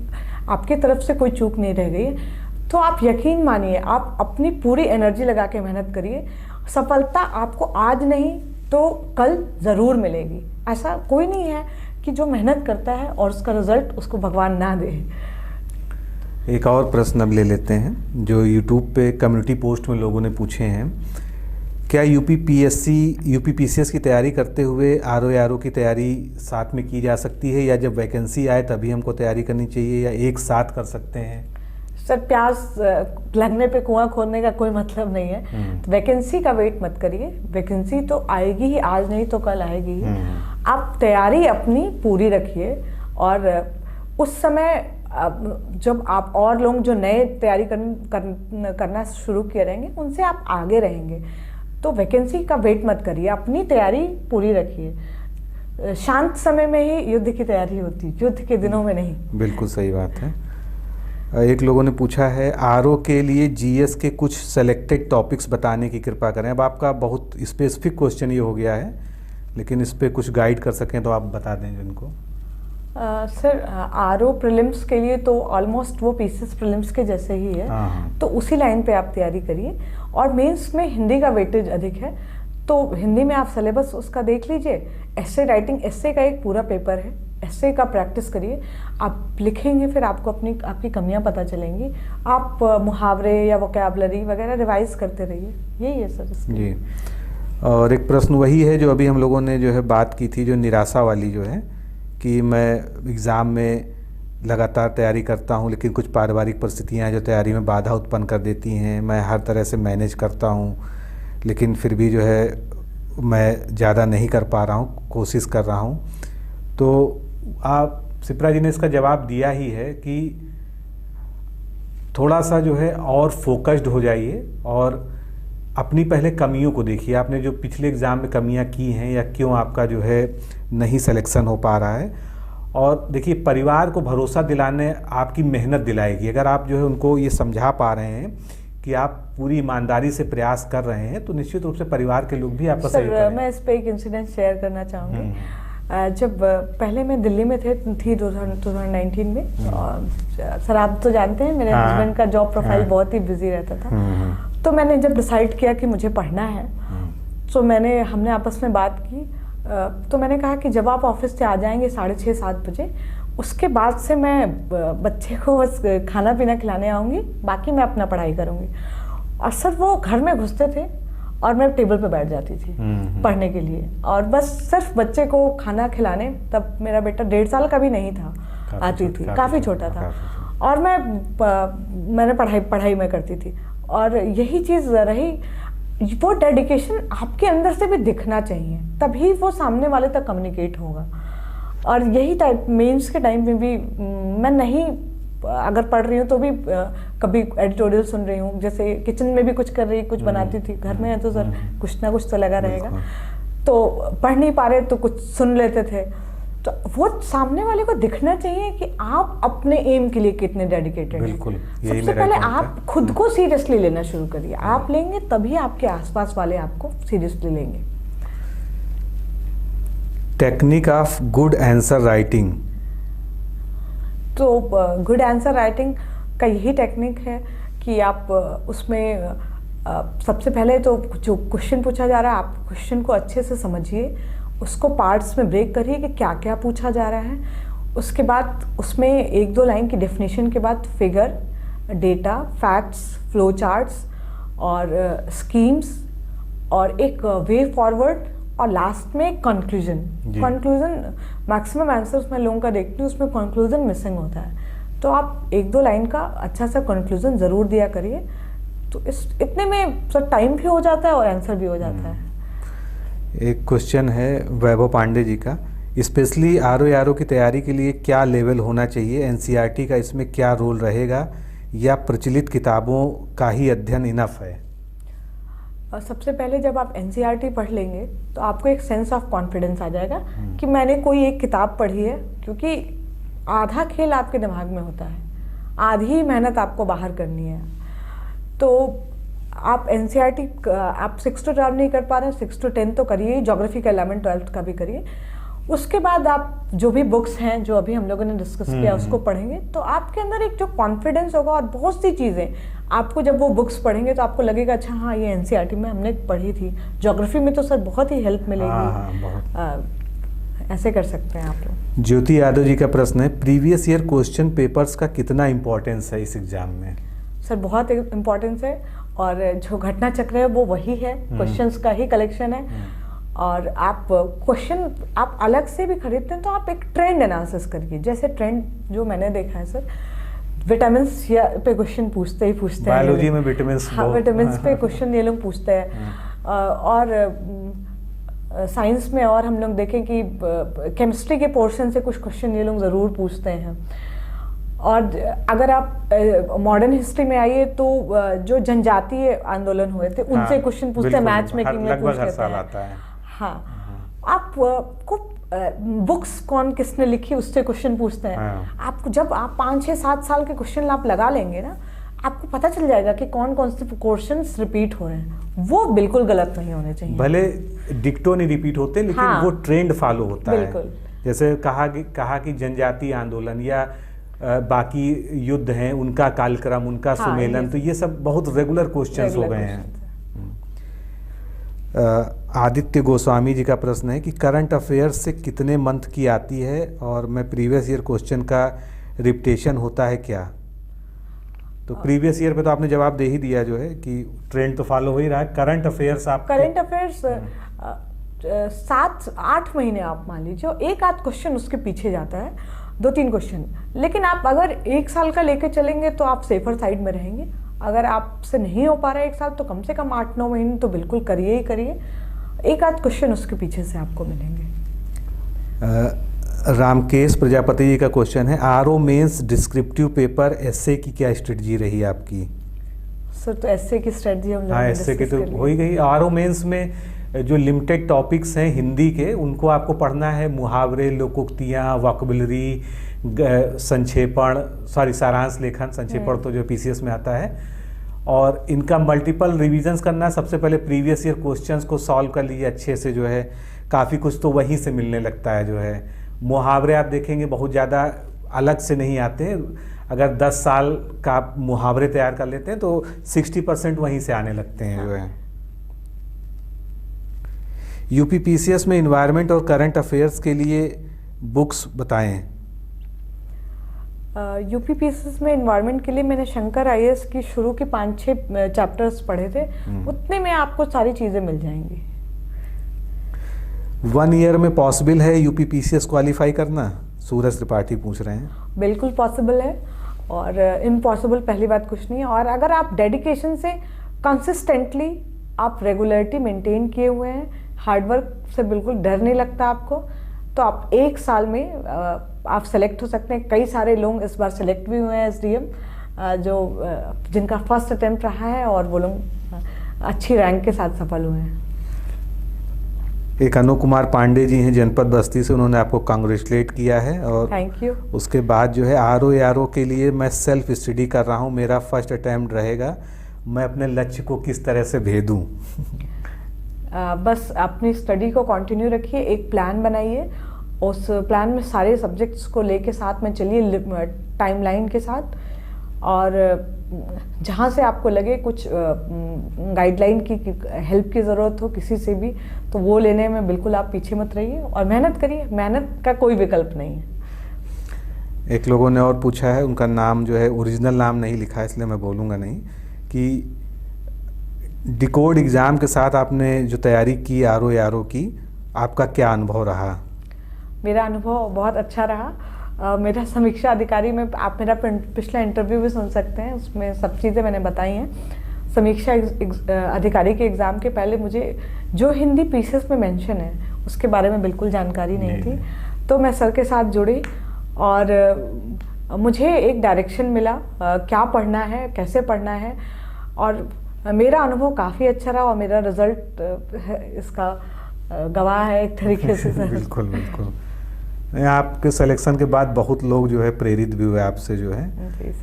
आपकी तरफ से कोई चूक नहीं रह गई है, तो आप यकीन मानिए, आप अपनी पूरी एनर्जी लगा के मेहनत करिए। सफलता आपको आज नहीं तो कल ज़रूर मिलेगी। ऐसा कोई नहीं है कि जो मेहनत करता है और उसका रिजल्ट उसको भगवान ना दे। एक और प्रश्न अब ले लेते हैं जो यूट्यूब पे कम्युनिटी पोस्ट में लोगों ने पूछे हैं। क्या यूपीपीसीएस की तैयारी करते हुए आरओ की तैयारी साथ में की जा सकती है, या जब वैकेंसी आए तभी हमको तैयारी करनी चाहिए, या एक साथ कर सकते हैं? सर प्यास लगने पे कुआं खोदने का कोई मतलब नहीं है। तो वैकेंसी का वेट मत करिए, वैकेंसी तो आएगी ही, आज नहीं तो कल आएगी ही। आप तैयारी अपनी पूरी रखिए, और उस समय जब आप और लोग जो नए तैयारी करना शुरू किए रहेंगे उनसे आप आगे रहेंगे। तो वैकेंसी का वेट मत करिए, अपनी तैयारी पूरी रखिए। शांत समय में ही युद्ध की तैयारी होती है, युद्ध के दिनों में नहीं। बिल्कुल सही बात है। एक लोगों ने पूछा है आरओ के लिए जीएस के कुछ सेलेक्टेड टॉपिक्स बताने की कृपा करें। अब आपका बहुत स्पेसिफिक क्वेश्चन ये हो गया है, लेकिन इस पे कुछ गाइड कर सकें तो आप बता दें जिनको। सर आरओ प्रीलिम्स के लिए तो ऑलमोस्ट वो पीसीएस प्रीलिम्स के जैसे ही है, तो उसी लाइन पे आप तैयारी करिए। और मेंस में हिंदी का वेटेज अधिक है, तो हिंदी में आप सिलेबस उसका देख लीजिए। एस्से राइटिंग, एस्से का एक पूरा पेपर है, एस्से का प्रैक्टिस करिए। आप लिखेंगे फिर आपको आपकी कमियां पता चलेंगी। आप मुहावरे या वोकैबुलरी वगैरह रिवाइज करते रहिए। यही है सर जी। और एक प्रश्न वही है जो अभी हम लोगों ने जो है बात की थी, जो निराशा वाली जो है, कि मैं एग्ज़ाम में लगातार तैयारी करता हूँ लेकिन कुछ पारिवारिक परिस्थितियाँ हैं जो तैयारी में बाधा उत्पन्न कर देती हैं। मैं हर तरह से मैनेज करता हूँ लेकिन फिर भी जो है मैं ज़्यादा नहीं कर पा रहा हूँ, कोशिश कर रहा हूँ। तो आप सिप्रा जी ने इसका जवाब दिया ही है कि थोड़ा सा जो है और फोकस्ड हो जाइए और अपनी पहले कमियों को देखिए, आपने जो पिछले एग्ज़ाम में कमियां की हैं या क्यों आपका जो है नहीं सिलेक्शन हो पा रहा है। और देखिए, परिवार को भरोसा दिलाने आपकी मेहनत दिलाएगी। अगर आप जो है उनको ये समझा पा रहे हैं कि आप पूरी ईमानदारी से प्रयास कर रहे हैं, तो निश्चित रूप से परिवार के लोग भी आपका सहयोग करेंगे। मैं इस पे एक इंसिडेंट शेयर करना चाहूँगी। जब पहले मैं दिल्ली में थी 2019 में, सर आप तो जानते हैं मेरे हस्बैंड का जॉब प्रोफाइल बहुत ही बिजी रहता था। तो मैंने जब डिसाइड किया कि मुझे पढ़ना है, तो हमने आपस में बात की। तो मैंने कहा कि जब आप ऑफिस से आ जाएंगे 6:30-7 बजे, उसके बाद से मैं बच्चे को बस खाना पीना खिलाने आऊँगी, बाकी मैं अपना पढ़ाई करूँगी। और सर वो घर में घुसते थे और मैं टेबल पे बैठ जाती थी पढ़ने के लिए, और बस सिर्फ बच्चे को खाना खिलाने। तब मेरा बेटा 1.5 साल का भी नहीं था, आती थी, काफ़ी छोटा था। और मैंने पढ़ाई में करती थी। और यही चीज़ रही, वो डेडिकेशन आपके अंदर से भी दिखना चाहिए, तभी वो सामने वाले तक कम्युनिकेट होगा। और यही टाइप मेंस के टाइम में भी मैं नहीं अगर पढ़ रही हूँ तो भी कभी एडिटोरियल सुन रही हूँ, जैसे किचन में भी कुछ कर रही, कुछ बनाती थी। घर में है तो सर कुछ ना कुछ तो लगा रहेगा, तो पढ़ नहीं पा रहे तो कुछ सुन लेते थे। तो वो सामने वाले को दिखना चाहिए कि आप अपने एम के लिए कितने डेडिकेटेड हैं। सबसे पहले आप खुद को सीरियसली लेना शुरू करिए। आप लेंगे तभी आपके आसपास वाले आपको सीरियसली लेंगे। Technique of good answer writing. तो गुड आंसर राइटिंग का यही टेक्निक है कि आप उसमें सबसे पहले तो जो क्वेश्चन पूछा जा रहा है, आप क्वेश्चन को अच्छे से समझिए, उसको पार्ट्स में ब्रेक करिए कि क्या क्या पूछा जा रहा है। उसके बाद उसमें 1-2 लाइन की डेफिनेशन के बाद figure, data, facts, flow charts और स्कीम्स और एक वे फॉरवर्ड, और लास्ट में कंक्लूजन। मैक्सिमम आंसर्स मैं लोगों का देखती हूँ, उसमें कंक्लूजन मिसिंग होता है। तो आप 1-2 लाइन का अच्छा सा कंक्लूजन ज़रूर दिया करिए, तो इतने में सर टाइम भी हो जाता है और आंसर भी हो जाता है। एक क्वेश्चन है वैभव पांडे जी का, स्पेशली आरओ की तैयारी के लिए क्या लेवल होना चाहिए? एनसीईआरटी का इसमें क्या रोल रहेगा, या प्रचलित किताबों का ही अध्ययन इनफ है? सबसे पहले जब आप एनसीईआरटी पढ़ लेंगे तो आपको एक सेंस ऑफ कॉन्फिडेंस आ जाएगा कि मैंने कोई एक किताब पढ़ी है, क्योंकि आधा खेल आपके दिमाग में होता है, आधी मेहनत आपको बाहर करनी है। तो आप एनसीईआरटी आप 6 to 12 नहीं कर पा रहे हैं, 6 to 10 तो करिए, ज्योग्राफी का 11th 12th का भी करिए। उसके बाद आप जो भी बुक्स हैं जो अभी हम लोगों ने डिस्कस किया उसको पढ़ेंगे, तो आपके अंदर एक जो कॉन्फिडेंस होगा, और बहुत सी चीज़ें आपको जब वो बुक्स पढ़ेंगे तो आपको लगेगा अच्छा हाँ ये एनसीईआरटी में हमने पढ़ी थी। ज्योग्राफी में तो सर बहुत ही हेल्प मिलेगी। ऐसे कर सकते हैं आप लोग। ज्योति यादव जी का प्रश्न है, प्रीवियस ईयर क्वेश्चन पेपर्स का कितना इम्पोर्टेंस है इस एग्जाम में? सर बहुत इम्पोर्टेंस है, और जो घटना चक्र है वो वही है, क्वेश्चंस का ही कलेक्शन है। और आप क्वेश्चन आप अलग से भी खरीदते हैं तो आप एक ट्रेंड एनालिसिस करिए। जैसे ट्रेंड जो मैंने देखा है सर, विटामिन पे क्वेश्चन पूछते हैं। बायोलॉजी में विटामिन, हाँ विटामिन पे क्वेश्चन ये लोग पूछते हैं। और साइंस में और हम लोग देखें कि केमिस्ट्री के पोर्शन से कुछ क्वेश्चन ये लोग ज़रूर पूछते हैं। और अगर आप मॉडर्न हिस्ट्री में आइए तो जो जनजातीय आंदोलन हुए थे उनसे क्वेश्चन पूछते हैं, मैच मेकिंग में पूछ लेते हैं। हाँ, आप को बुक्स कौन किसने लिखी उससे क्वेश्चन पूछते हैं। आपको जब आप 5-6-7 साल के क्वेश्चन आप लगा लेंगे ना, आपको पता चल जाएगा कि कौन कौन से क्वेश्चंस रिपीट हो रहे हैं। वो बिल्कुल गलत नहीं होने चाहिए। भले डिक्टो नहीं रिपीट होते, लेकिन हाँ, वो ट्रेंड फॉलो होता है। जैसे कहा कि जनजातीय आंदोलन या बाकी युद्ध हैं उनका कालक्रम, उनका सुमेलन, तो ये सब बहुत रेगुलर क्वेश्चंस हो गए हैं। आदित्य गोस्वामी जी का प्रश्न है कि करंट अफेयर्स से कितने मंथ की आती है, और मैं प्रीवियस ईयर क्वेश्चन का रिपीटेशन होता है क्या? तो प्रीवियस ईयर पे तो आपने जवाब दे ही दिया, जो है कि ट्रेंड तो फॉलो हो ही रहा है। करंट अफेयर्स 7-8 महीने आप मान लीजिए, एक आध क्वेश्चन उसके पीछे जाता है, 2-3 क्वेश्चन। लेकिन आप अगर 1 साल का लेके चलेंगे तो आप सेफर साइड में रहेंगे। अगर आपसे नहीं हो पा रहा है 1 साल, तो कम से कम 8-9 महीने तो बिल्कुल करिए ही करिए। एक आध क्वेश्चन उसके पीछे से आपको मिलेंगे। रामकेश प्रजापति जी का क्वेश्चन है, RO mains descriptive paper essay की क्या स्ट्रेटजी रही आपकी? सर तो ऐसे की स्ट्रेटजी हम लोग हाँ, ऐसे की तो हो ही गई। आरओ मेंस में जो लिमिटेड टॉपिक्स हैं हिंदी के, उनको आपको पढ़ना है। मुहावरे, लोकोक्तियाँ, वोकैबुलरी, संक्षेपण, सारांश लेखन, संक्षेपण तो जो पीसीएस में आता है, और इनका मल्टीपल रिवीजन्स करना है। सबसे पहले प्रीवियस ईयर क्वेश्चंस को सॉल्व कर लीजिए अच्छे से, जो है काफ़ी कुछ तो वहीं से मिलने लगता है। जो है मुहावरे आप देखेंगे बहुत ज़्यादा अलग से नहीं आते। अगर 10 साल का आप मुहावरे तैयार कर लेते हैं तो 60% वहीं से आने लगते हैं। जो है यूपीपीसीएस में इन्वायरमेंट और करंट अफेयर्स के लिए बुक्स बताएं। यूपीपीसीएस में इन्वायरमेंट के लिए मैंने शंकर आईएएस की शुरू के 5-6 चैप्टर्स पढ़े थे। उतने में आपको सारी चीज़ें मिल जाएंगी। 1 ईयर में पॉसिबल है यूपीपीसीएस क्वालिफाई करना? सूरज त्रिपाठी पूछ रहे हैं। बिल्कुल पॉसिबल है, और इम्पॉसिबल पहली बात कुछ नहीं है। और अगर आप डेडिकेशन से कंसिस्टेंटली आप रेगुलरिटी मेंटेन किए हुए हैं, हार्डवर्क से बिल्कुल डर नहीं लगता आपको, तो आप 1 साल में आप सेलेक्ट हो सकते हैं। कई सारे लोग इस बार सेलेक्ट भी हुए हैं एसडीएम, जो जिनका फर्स्ट अटेम्प्ट रहा है, और वो लोग अच्छी रैंक के साथ सफल हुए हैं। एक अनु कुमार पांडे जी हैं जनपद बस्ती से, उन्होंने आपको कांग्रेचुलेट किया है। और थैंक यू। उसके बाद जो है आरओ के लिए मैं सेल्फ स्टडी कर रहा हूँ, मेरा फर्स्ट अटैम्प्ट रहेगा, मैं अपने लक्ष्य को किस तरह से भेदूँ? बस अपनी स्टडी को कंटिन्यू रखिए, एक प्लान बनाइए, उस प्लान में सारे सब्जेक्ट्स को लेके साथ में चलिए टाइमलाइन के साथ, और जहाँ से आपको लगे कुछ गाइडलाइन की हेल्प की ज़रूरत हो किसी से भी, तो वो लेने में बिल्कुल आप पीछे मत रहिए और मेहनत करिए। मेहनत का कोई विकल्प नहीं है। एक लोगों ने और पूछा है, उनका नाम जो है ओरिजिनल नाम नहीं लिखा है इसलिए मैं बोलूँगा नहीं, कि डिकोड एग्ज़ाम के साथ आपने जो तैयारी की आरओ की, आपका क्या अनुभव रहा? मेरा अनुभव बहुत अच्छा रहा। मेरा समीक्षा अधिकारी में आप मेरा पिछला इंटरव्यू भी सुन सकते हैं, उसमें सब चीज़ें मैंने बताई हैं। समीक्षा अधिकारी के एग्ज़ाम के पहले मुझे जो हिंदी पीसीएस में मेंशन है उसके बारे में बिल्कुल जानकारी नहीं थी, तो मैं सर के साथ जुड़ी और मुझे एक डायरेक्शन मिला क्या पढ़ना है, कैसे पढ़ना है, और मेरा अनुभव काफ़ी अच्छा रहा और मेरा रिजल्ट इसका गवाह है एक तरीके से। बिल्कुल बिल्कुल। आपके सिलेक्शन के बाद बहुत लोग जो है प्रेरित भी हुए आपसे, जो है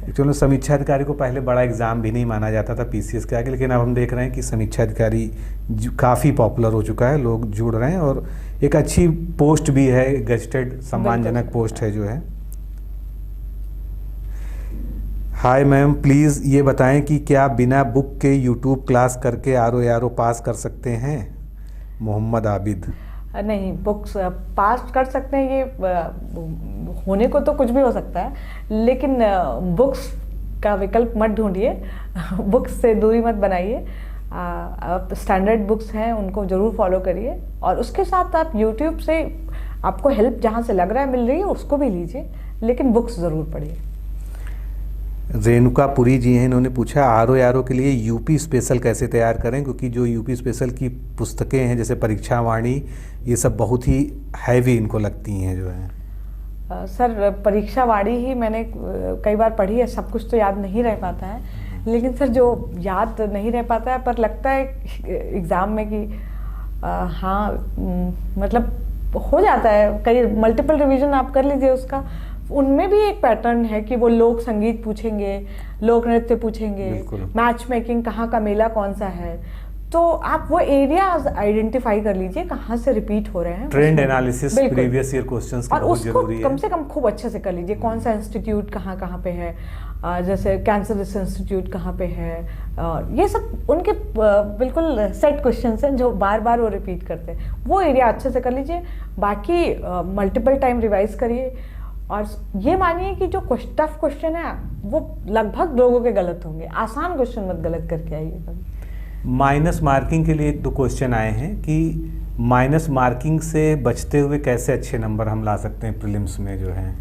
एक्चुअली समीक्षा अधिकारी को पहले बड़ा एग्जाम भी नहीं माना जाता था पीसीएस के आगे, लेकिन अब हम देख रहे हैं कि समीक्षा अधिकारी काफ़ी पॉपुलर हो चुका है, लोग जुड़ रहे हैं और एक अच्छी पोस्ट भी है, गेस्टेड सम्मानजनक पोस्ट है जो है। हाय मैम, प्लीज़ ये बताएं कि क्या बिना बुक के यूट्यूब क्लास करके आरओ पास कर सकते हैं? मोहम्मद आबिद। नहीं, बुक्स पास कर सकते हैं, ये होने को तो कुछ भी हो सकता है, लेकिन बुक्स का विकल्प मत ढूंढिए, बुक्स से दूरी मत बनाइए। स्टैंडर्ड बुक्स हैं उनको ज़रूर फॉलो करिए, और उसके साथ आप यूट्यूब से आपको हेल्प जहाँ से लग रहा है मिल रही है उसको भी लीजिए, लेकिन बुक्स ज़रूर पढ़िए। रेणुका पुरी जी हैं, इन्होंने पूछा आरओ के लिए यूपी स्पेशल कैसे तैयार करें, क्योंकि जो यूपी स्पेशल की पुस्तकें हैं जैसे परीक्षा वाणी, ये सब बहुत ही हैवी इनको लगती हैं जो है। सर परीक्षा वाणी ही मैंने कई बार पढ़ी है, सब कुछ तो याद नहीं रह पाता है, लेकिन सर जो याद नहीं रह पाता है पर लगता है एग्ज़ाम में कि हाँ मतलब हो जाता है, कई मल्टीपल रिवीजन आप कर लीजिए उसका, उनमें भी एक पैटर्न है कि वो लोक संगीत पूछेंगे, लोक नृत्य पूछेंगे, मैच मेकिंग कहाँ का मेला कौन सा है, तो आप वो एरियाज आइडेंटिफाई कर लीजिए कहाँ से रिपीट हो रहे हैं। Trend analysis previous year questions का बहुत जरूरी है, कम से कम खूब अच्छे से कर लीजिए, कौन सा इंस्टीट्यूट कहाँ कहाँ पे है, जैसे कैंसर इंस्टीट्यूट कहाँ पे है, ये सब उनके बिल्कुल सेट क्वेश्चंस हैं जो बार बार वो रिपीट करते हैं, वो एरिया अच्छे से कर लीजिए। बाकी मल्टीपल टाइम रिवाइज करिए, और ये मानिए कि जो टफ क्वेश्चन है वो लगभग लोगों के गलत होंगे, आसान क्वेश्चन मत गलत करके आइए। माइनस मार्किंग के लिए 1-2 क्वेश्चन आए हैं कि माइनस मार्किंग से बचते हुए कैसे अच्छे नंबर हम ला सकते हैं प्रीलिम्स में जो है।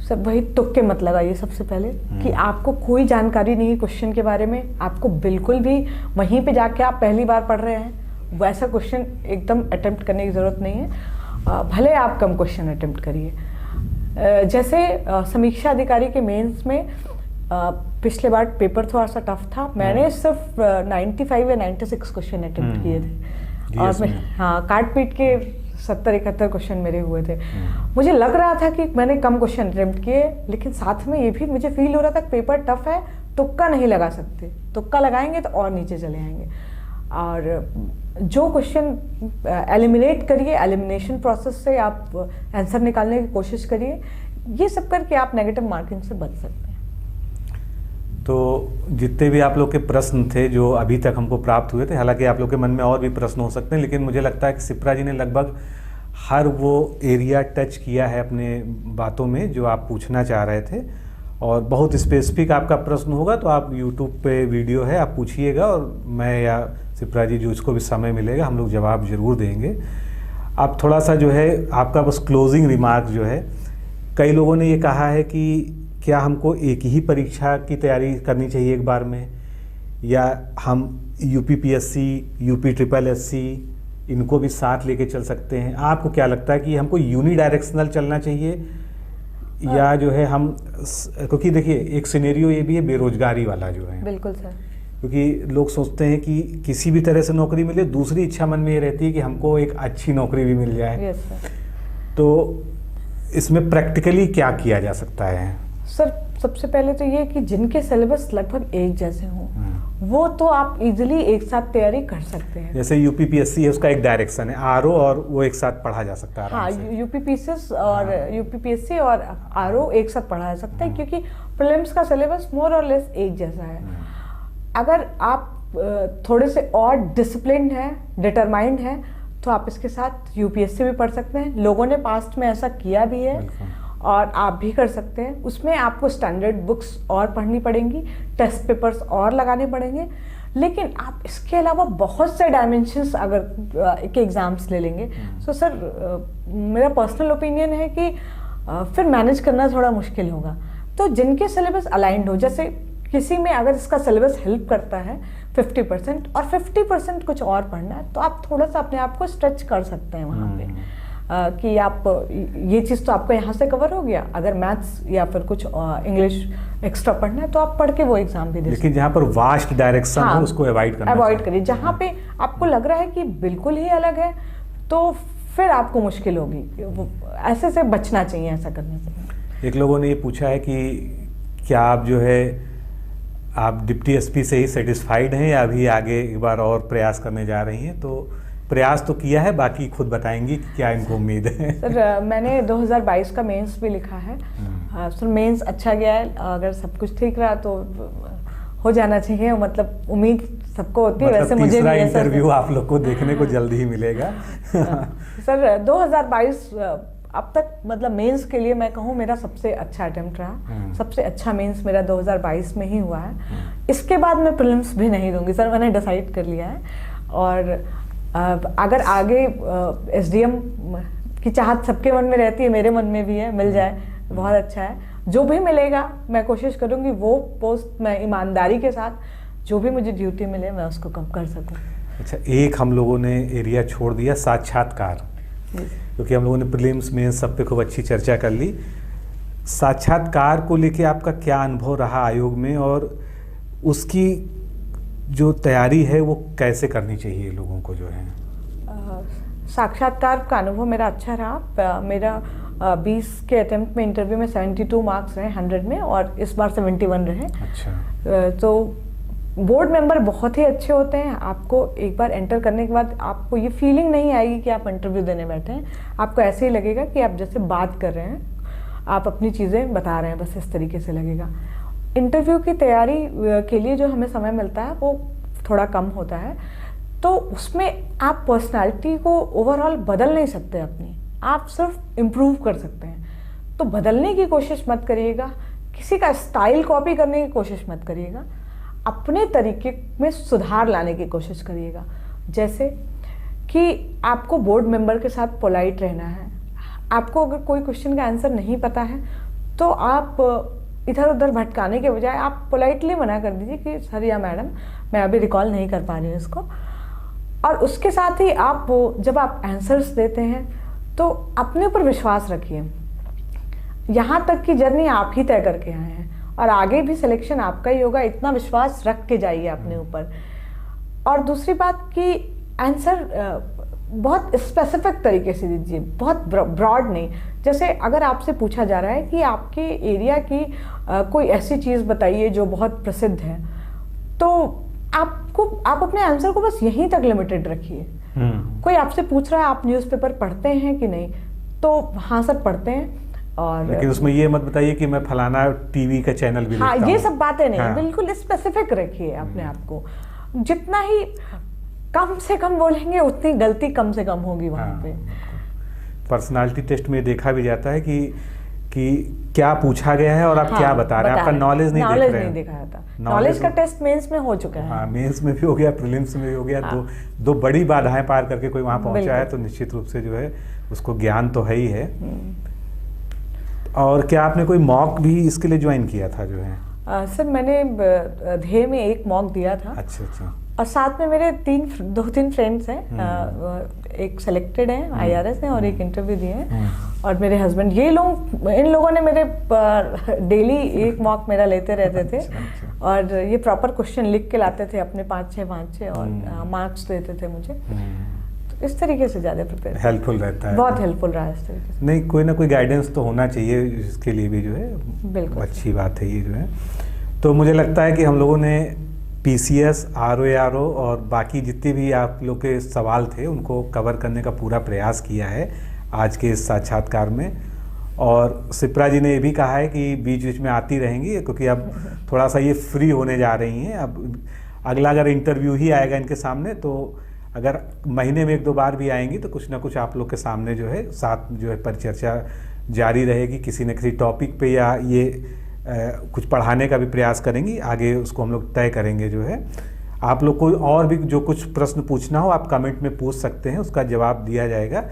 सब वही तुक्के मत लगाइए सबसे पहले, कि आपको कोई जानकारी नहीं है क्वेश्चन के बारे में, आपको बिल्कुल भी वहीं पे जाके आप पहली बार पढ़ रहे हैं वैसा क्वेश्चन एकदम अटेम्प्ट करने की ज़रूरत नहीं है, भले आप कम क्वेश्चन अटेम्प्ट करिए। जैसे समीक्षा अधिकारी के मेंस में पिछले बार पेपर थोड़ा सा टफ था, मैंने सिर्फ 95 या 96 क्वेश्चन अटेम्प्ट किए थे और हाँ काट पीट के 70-71 क्वेश्चन मेरे हुए थे। मुझे लग रहा था कि मैंने कम क्वेश्चन अटेम्प्ट किए, लेकिन साथ में ये भी मुझे फील हो रहा था कि पेपर टफ है, तुक्का नहीं लगा सकते, तुक्का लगाएंगे तो और नीचे चले आएंगे। और जो क्वेश्चन एलिमिनेट करिए, एलिमिनेशन प्रोसेस से आप आंसर निकालने की कोशिश करिए, ये सब करके आप नेगेटिव मार्किंग से बच सकते हैं। तो जितने भी आप लोग के प्रश्न थे जो अभी तक हमको प्राप्त हुए थे, हालांकि आप लोग के मन में और भी प्रश्न हो सकते हैं, लेकिन मुझे लगता है कि शिप्रा जी ने लगभग हर वो एरिया टच किया है अपने बातों में जो आप पूछना चाह रहे थे। और बहुत स्पेसिफिक आपका प्रश्न होगा तो आप यूट्यूब पे वीडियो है, आप पूछिएगा और मैं या शिप्रा जी जो उसको भी समय मिलेगा हम लोग जवाब जरूर देंगे। आप थोड़ा सा जो है आपका बस क्लोजिंग रिमार्क जो है, कई लोगों ने ये कहा है कि क्या हमको एक ही परीक्षा की तैयारी करनी चाहिए एक बार में, या हम UPPSC, UPSSC इनको भी साथ लेके चल सकते हैं? आपको क्या लगता है कि हमको यूनिडायरेक्शनल चलना चाहिए या जो है हम, क्योंकि देखिए एक सिनेरियो ये भी है बेरोजगारी वाला जो है। बिल्कुल सर। क्योंकि लोग सोचते हैं कि किसी भी तरह से नौकरी मिले, दूसरी इच्छा मन में ये रहती है कि हमको एक अच्छी नौकरी भी मिल जाए। Yes sir. तो इसमें प्रैक्टिकली क्या किया जा सकता है? सर सबसे पहले तो ये कि जिनके सिलेबस लगभग एक जैसे हों वो तो आप इजीली एक साथ तैयारी कर सकते हैं। जैसे UPPSC है, उसका एक डायरेक्शन है RO, और वो एक साथ पढ़ा जा सकता है। हाँ, UPPSC और UPPSC और RO एक साथ पढ़ा जा सकता है, क्योंकि प्रीलिम्स का सिलेबस मोर और लेस एक जैसा है। अगर आप थोड़े से और डिसिप्लिन है, डिटरमाइंड है, तो आप इसके साथ UPSC भी पढ़ सकते हैं। लोगों ने पास्ट में ऐसा किया भी है और आप भी कर सकते हैं। उसमें आपको स्टैंडर्ड बुक्स और पढ़नी पड़ेंगी, टेस्ट पेपर्स और लगाने पड़ेंगे, लेकिन आप इसके अलावा बहुत से डायमेंशंस अगर के एग्ज़ाम्स ले लेंगे तो सर मेरा पर्सनल ओपिनियन है कि फिर मैनेज करना थोड़ा मुश्किल होगा। तो जिनके सिलेबस अलाइंड हो, जैसे किसी में अगर इसका सिलेबस हेल्प करता है 50% और 50% कुछ और पढ़ना है, तो आप थोड़ा सा अपने आप को स्ट्रेच कर सकते हैं वहाँ पे कि आप ये चीज़ तो आपको यहाँ से कवर हो गया, अगर मैथ्स या फिर कुछ इंग्लिश एक्स्ट्रा पढ़ना है तो आप पढ़ के वो एग्जाम भी दे सकते हैं। लेकिन जहाँ पर वास्ट डायरेक्शन हो उसको अवॉइड करिए। जहाँ पे आपको लग रहा है कि बिल्कुल ही अलग है तो फिर आपको मुश्किल होगी, ऐसे से बचना चाहिए ऐसा करने से। एक लोगों ने ये पूछा है कि क्या आप जो है आप डिप्टी SP से ही सेटिस्फाइड हैं या अभी आगे एक बार और प्रयास करने जा रही हैं? तो प्रयास तो किया है, बाकी खुद बताएंगी कि क्या इनको उम्मीद है। सर मैंने 2022 का मेंस भी लिखा है। सर मेंस अच्छा गया है, अगर सब कुछ ठीक रहा तो हो जाना चाहिए, मतलब उम्मीद सबको होती है। वैसे मुझे तीसरा इंटरव्यू आप लोग को देखने को जल्दी ही मिलेगा। सर 2022 अब तक मतलब मेंस के लिए मैं कहूँ मेरा सबसे अच्छा अटेम्प्ट रहा। सबसे अच्छा मेंस मेरा 2022 में ही हुआ है। इसके बाद मैं प्रीलिम्स भी नहीं दूंगी सर, मैंने डिसाइड कर लिया है। और अगर आगे SDM की चाहत सबके मन में रहती है, मेरे मन में भी है, मिल जाए बहुत अच्छा है। जो भी मिलेगा मैं कोशिश करूंगी वो पोस्ट मैं ईमानदारी के साथ जो भी मुझे ड्यूटी मिले मैं उसको कम कर सकूं। अच्छा, एक हम लोगों ने एरिया छोड़ दिया, साक्षात्कार, क्योंकि हम लोगों ने प्रीलिम्स में सब पे खूब अच्छी चर्चा कर ली। साक्षात्कार को लेके आपका क्या अनुभव रहा आयोग में, और उसकी जो तैयारी है वो कैसे करनी चाहिए लोगों को जो है? साक्षात्कार का अनुभव मेरा अच्छा रहा। मेरा 20 के अटेम्प्ट में इंटरव्यू में 72 मार्क्स रहे 100 में, और इस बार 71 रहे। अच्छा। तो बोर्ड मेंबर बहुत ही अच्छे होते हैं। आपको एक बार एंटर करने के बाद आपको ये फीलिंग नहीं आएगी कि आप इंटरव्यू देने बैठे हैं। आपको ऐसे ही लगेगा कि आप जैसे बात कर रहे हैं, आप अपनी चीज़ें बता रहे हैं, बस इस तरीके से लगेगा। इंटरव्यू की तैयारी के लिए जो हमें समय मिलता है वो थोड़ा कम होता है, तो उसमें आप पर्सनालिटी को ओवरऑल बदल नहीं सकते अपनी, आप सिर्फ इम्प्रूव कर सकते हैं। तो बदलने की कोशिश मत करिएगा, किसी का स्टाइल कॉपी करने की कोशिश मत करिएगा, अपने तरीके में सुधार लाने की कोशिश करिएगा। जैसे कि आपको बोर्ड मेंबर के साथ पोलाइट रहना है। आपको अगर कोई क्वेश्चन का आंसर नहीं पता है तो आप इधर उधर भटकाने के बजाय आप पोलाइटली मना कर दीजिए कि सर या मैडम मैं अभी रिकॉल नहीं कर पा रही हूँ इसको। और उसके साथ ही आप जब आप आंसर्स देते हैं तो अपने ऊपर विश्वास रखिए। यहाँ तक की जर्नी आप ही तय करके आए हैं और आगे भी सिलेक्शन आपका ही होगा, इतना विश्वास रख के जाइए अपने ऊपर। और दूसरी बात कि आंसर बहुत स्पेसिफिक तरीके से दीजिए, बहुत ब्रॉड नहीं। जैसे अगर आपसे पूछा जा रहा है कि आपके एरिया की कोई ऐसी चीज़ बताइए जो बहुत प्रसिद्ध है, तो आप अपने आंसर को बस यहीं तक लिमिटेड रखिए। कोई आपसे पूछ रहा है आप न्यूज़पेपर पढ़ते हैं कि नहीं, तो हाँ सर पढ़ते हैं, और लेकिन उसमें ये मत बताइए कि मैं फलाना टीवी का चैनल भी हाँ, देखता ये हूँ। सब बातें नहीं, हाँ। बिल्कुल स्पेसिफिक रखिए अपने आप को। जितना ही कम से कम बोलेंगे उतनी गलती कम से कम होगी वहाँ पे। पर्सनालिटी टेस्ट में देखा भी जाता है कि क्या पूछा गया है और आप क्या बता रहे हैं, आपका नॉलेज नहीं देख रहे हैं। देखा जाता। नॉलेज का टेस्ट मेंस में हो चुका है। हाँ, मेंस में भी हो गया, प्रीलिम्स में भी हो गया। दो बड़ी बाधाएं पार करके कोई वहाँ पहुंचा है, तो निश्चित रूप से जो है उसको ज्ञान तो है ही है। और क्या आपने कोई मॉक भी इसके लिए ज्वाइन किया था जो है? सर मैंने ध्येय में एक मॉक दिया था। अच्छा। और साथ में मेरे 2-3 फ्रेंड्स हैं, एक सेलेक्टेड हैं, IRS हैं, और एक इंटरव्यू दिए हैं, और मेरे हस्बैंड। इन लोगों ने मेरे डेली एक मॉक मेरा लेते रहते थे। अच्छा। और ये प्रॉपर क्वेश्चन लिख के लाते थे अपने 5-6 और मार्क्स देते थे मुझे। तो इस तरीके से ज़्यादा प्रिपेयर हेल्पफुल रहता है, बहुत हेल्पफुल रहा इस तरीके से। नहीं, कोई ना कोई गाइडेंस तो होना चाहिए इसके लिए भी जो है। बिल्कुल अच्छी बात है ये जो है। तो मुझे लगता है कि हम लोगों ने PCS, RO और बाकी जितने भी आप लोग के सवाल थे उनको कवर करने का पूरा प्रयास किया है आज के इस साक्षात्कार में। और सिप्रा जी ने ये भी कहा है कि बीच बीच में आती रहेंगी, क्योंकि अब थोड़ा सा ये फ्री होने जा रही हैं। अब अगला अगर इंटरव्यू ही आएगा इनके सामने, तो अगर महीने में 1-2 बार भी आएंगी तो कुछ ना कुछ आप लोग के सामने जो है साथ जो है परिचर्चा जारी रहेगी किसी न किसी टॉपिक पे, या ये कुछ पढ़ाने का भी प्रयास करेंगी। आगे उसको हम लोग तय करेंगे जो है। आप लोग को और भी जो कुछ प्रश्न पूछना हो आप कमेंट में पूछ सकते हैं, उसका जवाब दिया जाएगा।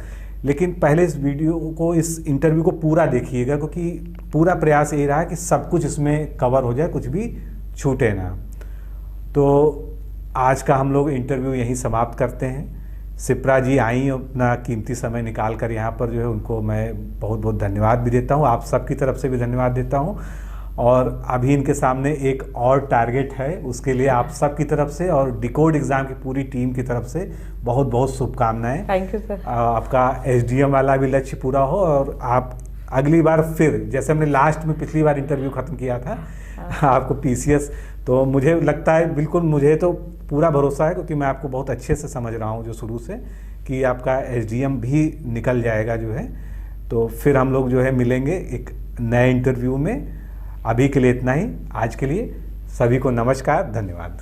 लेकिन पहले इस वीडियो को, इस इंटरव्यू को पूरा देखिएगा, क्योंकि पूरा प्रयास ये रहा कि सब कुछ इसमें कवर हो जाए, कुछ भी छूटे ना। तो आज का हम लोग इंटरव्यू यहीं समाप्त करते हैं। सिप्रा जी आई अपना कीमती समय निकाल कर यहाँ पर जो है, उनको मैं बहुत बहुत धन्यवाद भी देता हूँ, आप सबकी तरफ से भी धन्यवाद देता हूँ। और अभी इनके सामने एक और टारगेट है, उसके लिए आप सब की तरफ से और डिकोड एग्जाम की पूरी टीम की तरफ से बहुत बहुत शुभकामनाएं। Thank you sir. आपका SDM वाला भी लक्ष्य पूरा हो, और आप अगली बार फिर, जैसे हमने लास्ट में पिछली बार इंटरव्यू खत्म किया था आपको PCS, तो मुझे लगता है, बिल्कुल मुझे तो पूरा भरोसा है, क्योंकि मैं आपको बहुत अच्छे से समझ रहा हूँ जो शुरू से, कि आपका SDM भी निकल जाएगा जो है। तो फिर हम लोग जो है मिलेंगे एक नए इंटरव्यू में। अभी के लिए इतना ही। आज के लिए सभी को नमस्कार, धन्यवाद।